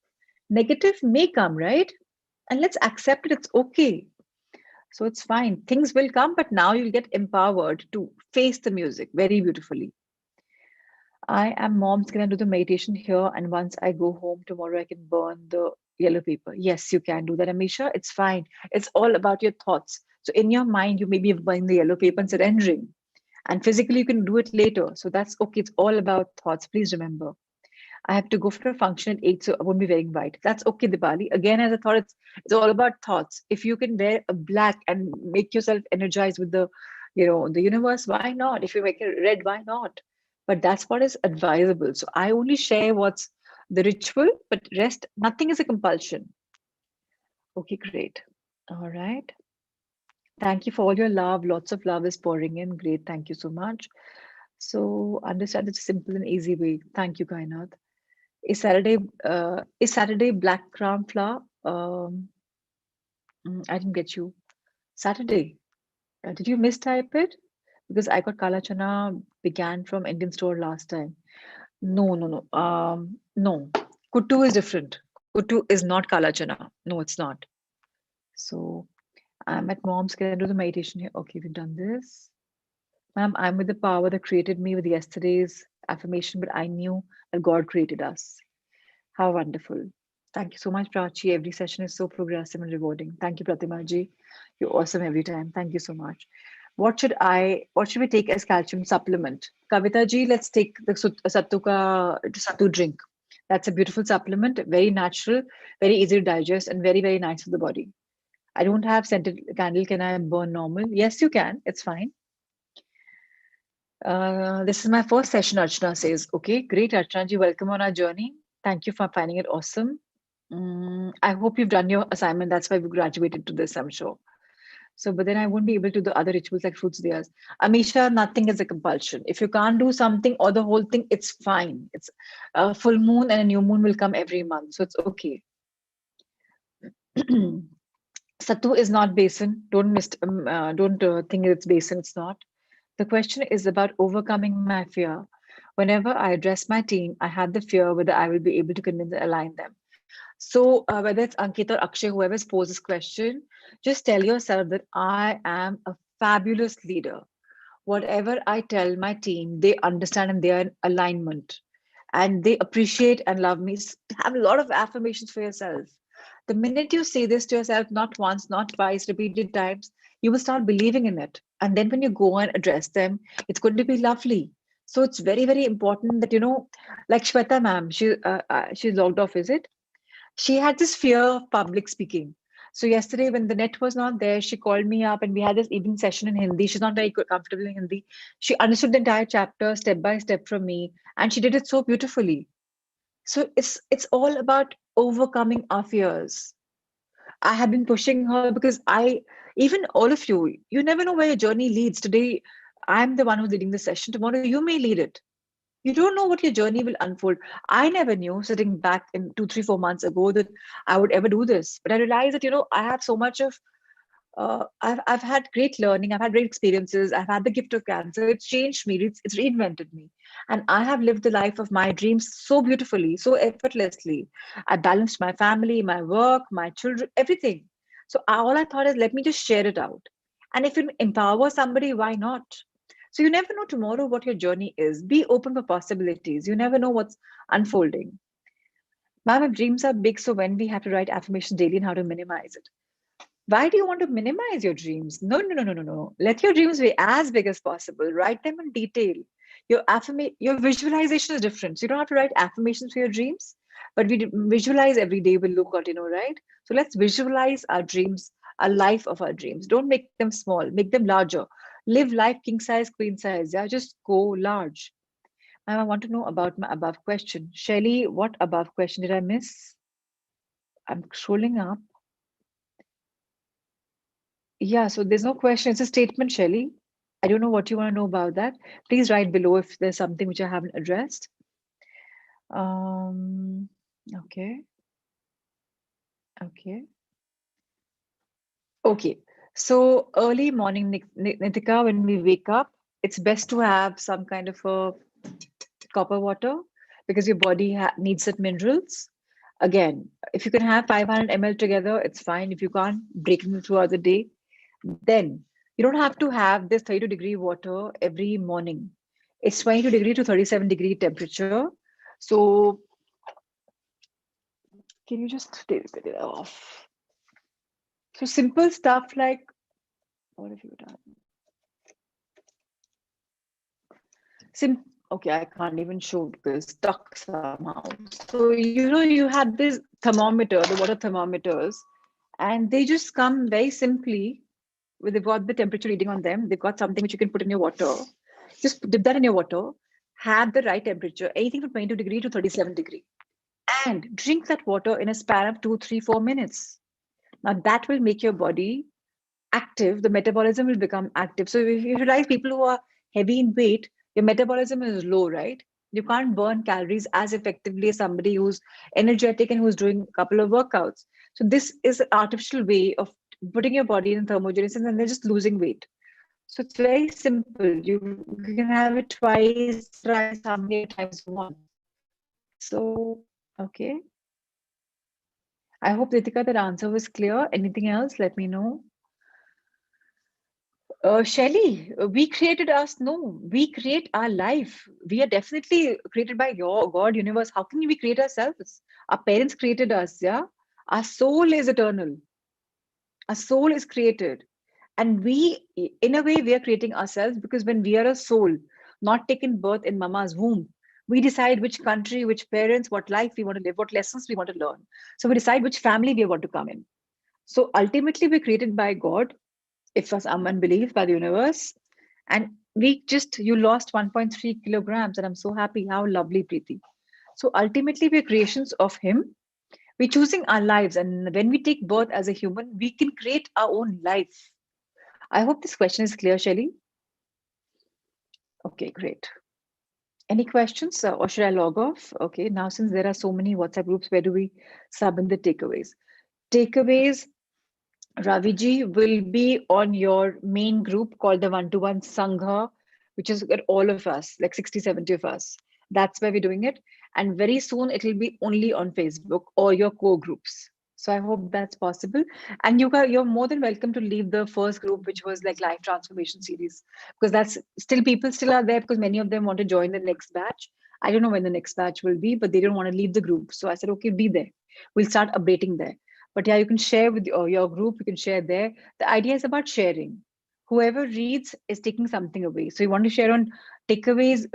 Negative may come, right? And let's accept it. It's okay. So it's fine. Things will come, but now you'll get empowered to face the music very beautifully. I am mom's gonna do the meditation here, and once I go home tomorrow, I can burn the yellow paper. Yes, you can do that, Amisha. It's fine. It's all about your thoughts. So in your mind, you may be burning the yellow paper and surrendering. And physically, you can do it later. So that's okay. It's all about thoughts. Please remember. I have to go for a function at 8, so I won't be wearing white. That's okay, Dipali. Again, as I thought, it's all about thoughts. If you can wear a black and make yourself energized with the, the universe, why not? If you make it red, why not? But that's what is advisable. So I only share what's the ritual, but rest, nothing is a compulsion. Okay, great. All right. Thank you for all your love. Lots of love is pouring in. Great. Thank you so much. So understand it's a simple and easy way. Thank you, Kainath. Is Saturday black gram flour? I didn't get you. Saturday. Did you mistype it? Because I got kala chana began from Indian store last time. No, no, no. No. Kuttu is different. Kuttu is not kala chana. No, it's not. So I'm at mom's. Can I do the meditation here? Okay, we've done this. Ma'am, I'm with the power that created me with yesterday's affirmation, but I knew that God created us. How wonderful. Thank you so much, Prachi. Every session is so progressive and rewarding. Thank you, Pratima ji. You're awesome every time. Thank you so much. What should we take as calcium supplement? Kavita ji, let's take the sattu drink. That's a beautiful supplement, very natural, very easy to digest, and very, very nice for the body. I don't have scented candle. Can I burn normal? Yes, you can. It's fine. This is my first session, Archana says. Okay, great, Archana ji. Welcome on our journey. Thank you for finding it awesome. I hope you've done your assignment. That's why we graduated to this, I'm sure. So, but then I won't be able to do the other rituals like fruits diyas. Amisha, nothing is a compulsion. If you can't do something or the whole thing, it's fine. It's a full moon and a new moon will come every month. So it's okay. Sattu is not basin. Don't think it's basin. It's not. The question is about overcoming my fear. Whenever I address my team, I have the fear whether I will be able to convince and align them. So, whether it's Ankit or Akshay, whoever's posed this question, just tell yourself that I am a fabulous leader. Whatever I tell my team, they understand and they are in alignment and they appreciate and love me. Have a lot of affirmations for yourself. The minute you say this to yourself, not once, not twice, repeated times, you will start believing in it. And then when you go and address them, it's going to be lovely. So it's very, very important that, like Shweta ma'am, she's logged off, is it? She had this fear of public speaking. So yesterday, when the net was not there, she called me up and we had this evening session in Hindi. She's not very comfortable in Hindi. She understood the entire chapter step by step from me, and she did it so beautifully. So it's all about overcoming our fears. I have been pushing her because even all of you, you never know where your journey leads. Today, I'm the one who's leading the session. Tomorrow you may lead it. You don't know what your journey will unfold. I never knew sitting back in 2, 3, 4 months ago that I would ever do this. But I realized that, I have so much of I've had great learning. I've had great experiences. I've had the gift of cancer. It's changed me. It's reinvented me, and I have lived the life of my dreams so beautifully, so effortlessly. I balanced my family, my work, my children, everything. So all I thought is, let me just share it out, and if it empowers somebody, why not? So you never know tomorrow what your journey is. Be open for possibilities. You never know what's unfolding. Ma'am, if dreams are big, so when we have to write affirmations daily and how to minimize it. Why do you want to minimize your dreams? No, no, no, no, no, no. Let your dreams be as big as possible. Write them in detail. Your visualization is different. So you don't have to write affirmations for your dreams, but visualize every day will look out, right? So let's visualize our dreams, a life of our dreams. Don't make them small, make them larger. Live life king size, queen size. Yeah, just go large. Ma'am, I want to know about my above question. Shelly, what above question did I miss? I'm scrolling up. Yeah, so there's no question. It's a statement, Shelley. I don't know what you want to know about that. Please write below if there's something which I haven't addressed. Um, okay, okay, okay. So early morning, Nitika, when we wake up, it's best to have some kind of a copper water because your body needs that minerals. Again, if you can have 500 ml together, it's fine. If you can't, break them throughout the day. Then you don't have to have this 32-degree water every morning. It's 22-degree to 37-degree temperature. So can you just take it off? So simple stuff like, what have you done? Okay, I can't even show because stuck somehow. So you had this thermometer, the water thermometers, and they just come very simply. They've got the temperature reading on them. They've got something which you can put in your water. Just dip that in your water. Have the right temperature, anything from 22-degree to 37-degree, and drink that water in a span of 2, 3, 4 minutes. Now that will make your body active. The metabolism will become active. So if you realize people who are heavy in weight, your metabolism is low, right? You can't burn calories as effectively as somebody who's energetic and who's doing a couple of workouts. So this is an artificial way of putting your body in thermogenesis and then just losing weight. So it's very simple. You can have it twice, thrice, how many times you want. So, okay. I hope, Ritika, that answer was clear. Anything else? Let me know. Shelley, we created us. No, we create our life. We are definitely created by your God, universe. How can we create ourselves? Our parents created us, yeah? Our soul is eternal. Our soul is created. And we, in a way, we are creating ourselves because when we are a soul, not taken birth in mama's womb, we decide which country, which parents, what life we want to live, what lessons we want to learn. So we decide which family we want to come in. So ultimately, we're created by God, if for someone believes by the universe. And you lost 1.3 kilograms, and I'm so happy. How lovely, Preeti. So ultimately, we're creations of Him. We're choosing our lives. And when we take birth as a human, we can create our own life. I hope this question is clear, Shelly. Okay, great. Any questions or should I log off? Okay, now since there are so many WhatsApp groups, where do we sub in the takeaways? Takeaways, Raviji, will be on your main group called the One-to-One Sangha, which is got all of us, like 60, 70 of us. That's where we're doing it. And very soon it will be only on Facebook or your core groups. So I hope that's possible. And you're more than welcome to leave the first group, which was like life transformation series, because that's still people still are there because many of them want to join the next batch. I don't know when the next batch will be, but they don't want to leave the group. So I said, okay, be there. We'll start updating there. But yeah, you can share with your group, you can share there. The idea is about sharing. Whoever reads is taking something away. So you want to share on takeaways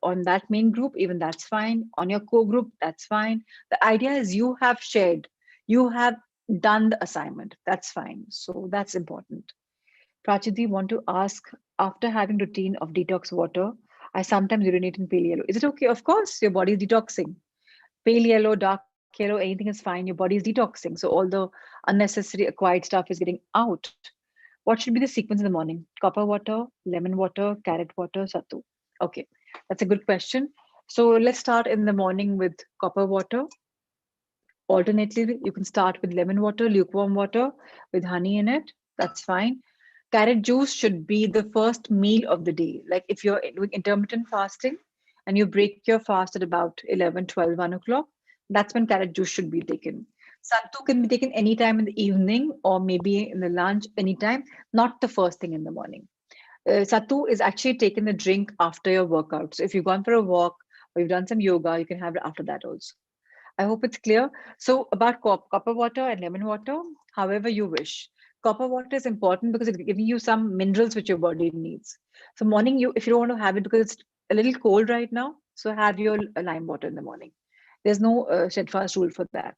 on that main group, even that's fine. On your core group, that's fine. The idea is you have shared, you have done the assignment. That's fine. So that's important. Prachiti, want to ask, after having routine of detox water, I sometimes urinate in pale yellow. Is it okay? Of course, your body is detoxing. Pale yellow, dark yellow, anything is fine. Your body is detoxing. So all the unnecessary acquired stuff is getting out. What should be the sequence in the morning? Copper water, lemon water, carrot water, sattu. Okay, that's a good question. So let's start in the morning with copper water. Alternately, you can start with lemon water, lukewarm water with honey in it. That's fine. Carrot juice should be the first meal of the day. Like if you're doing intermittent fasting and you break your fast at about 11, 12, 1 o'clock, that's when carrot juice should be taken. Sattu can be taken anytime in the evening or maybe in the lunch, anytime, not the first thing in the morning. Sattu is actually taken a drink after your workout. So if you've gone for a walk or you've done some yoga, you can have it after that also. I hope it's clear. So about copper water and lemon water, however you wish. Copper water is important because it's giving you some minerals which your body needs. So morning, if you don't want to have it because it's a little cold right now, so have your lime water in the morning. There's no steadfast rule for that.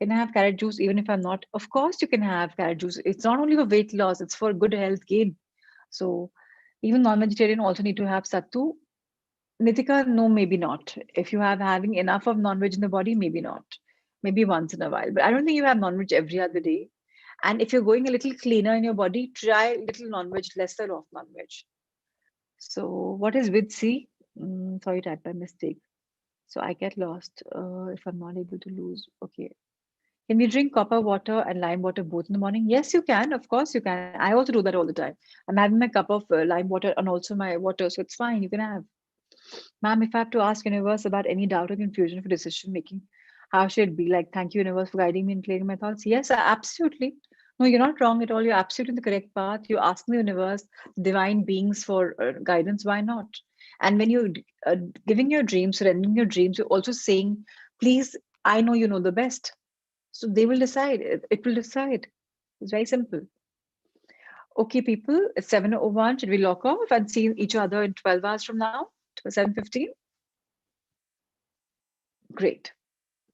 Can I have carrot juice even if I'm not? Of course, you can have carrot juice. It's not only for weight loss; it's for good health gain. So even non-vegetarian also need to have sattu. Nitika, no, maybe not. If you have having enough of non-veg in the body, maybe not. Maybe once in a while. But I don't think you have non-veg every other day. And if you're going a little cleaner in your body, try little non-veg, lesser of non-veg. So what is with C? Sorry, type by mistake. So I get lost if I'm not able to lose. Okay. Can we drink copper water and lime water both in the morning? Yes, you can. Of course, you can. I also do that all the time. I'm having my cup of lime water and also my water, so it's fine. You can have. Ma'am, if I have to ask universe about any doubt or confusion for decision making, how should it be? Like, thank you, universe, for guiding me and clearing my thoughts. Yes, absolutely. No, you're not wrong at all. You're absolutely in the correct path. You're asking the universe, divine beings for guidance. Why not? And when you're giving your dreams, surrendering your dreams, you're also saying, please, I know you know the best. So they will decide. It will decide. It's very simple. Okay, people, it's 7:01. Should we lock off and see each other in 12 hours from now? 7:15? Great.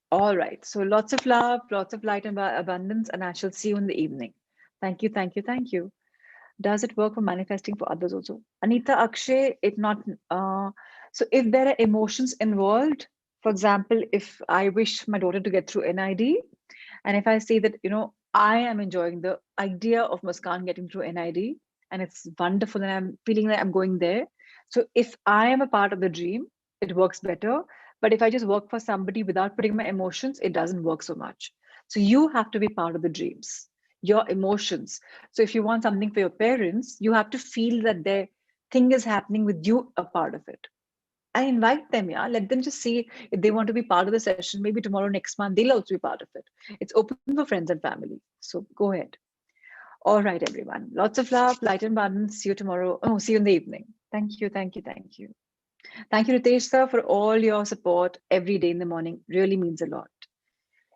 All right. So lots of love, lots of light and abundance, and I shall see you in the evening. Thank you, thank you, thank you. Does it work for manifesting for others also? Anita, Akshay, it not. So if there are emotions involved, for example, if I wish my daughter to get through NID, and if I say that, I am enjoying the idea of Muskan getting through NID, and it's wonderful, and I'm feeling like I'm going there. So if I am a part of the dream, it works better. But if I just work for somebody without putting my emotions, it doesn't work so much. So you have to be part of the dreams, your emotions. So if you want something for your parents, you have to feel that their thing is happening with you, a part of it. I invite them, yeah. Let them just see if they want to be part of the session. Maybe tomorrow, next month, they'll also be part of it. It's open for friends and family. So go ahead. All right, everyone. Lots of love, light and abundance. See you tomorrow. Oh, see you in the evening. Thank you, thank you, thank you. Thank you, Ritesh sir, for all your support every day in the morning. Really means a lot.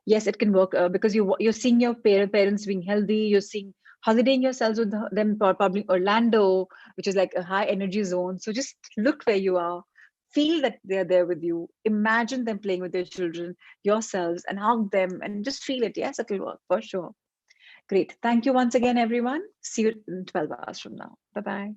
Yes, it can work because you're seeing your parents being healthy. You're seeing holidaying yourselves with them, probably Orlando, which is like a high energy zone. So just look where you are, feel that they're there with you, imagine them playing with their children, yourselves, and hug them, and just feel it. Yes, it'll work for sure. Great. Thank you once again, everyone. See you in 12 hours from now. Bye bye.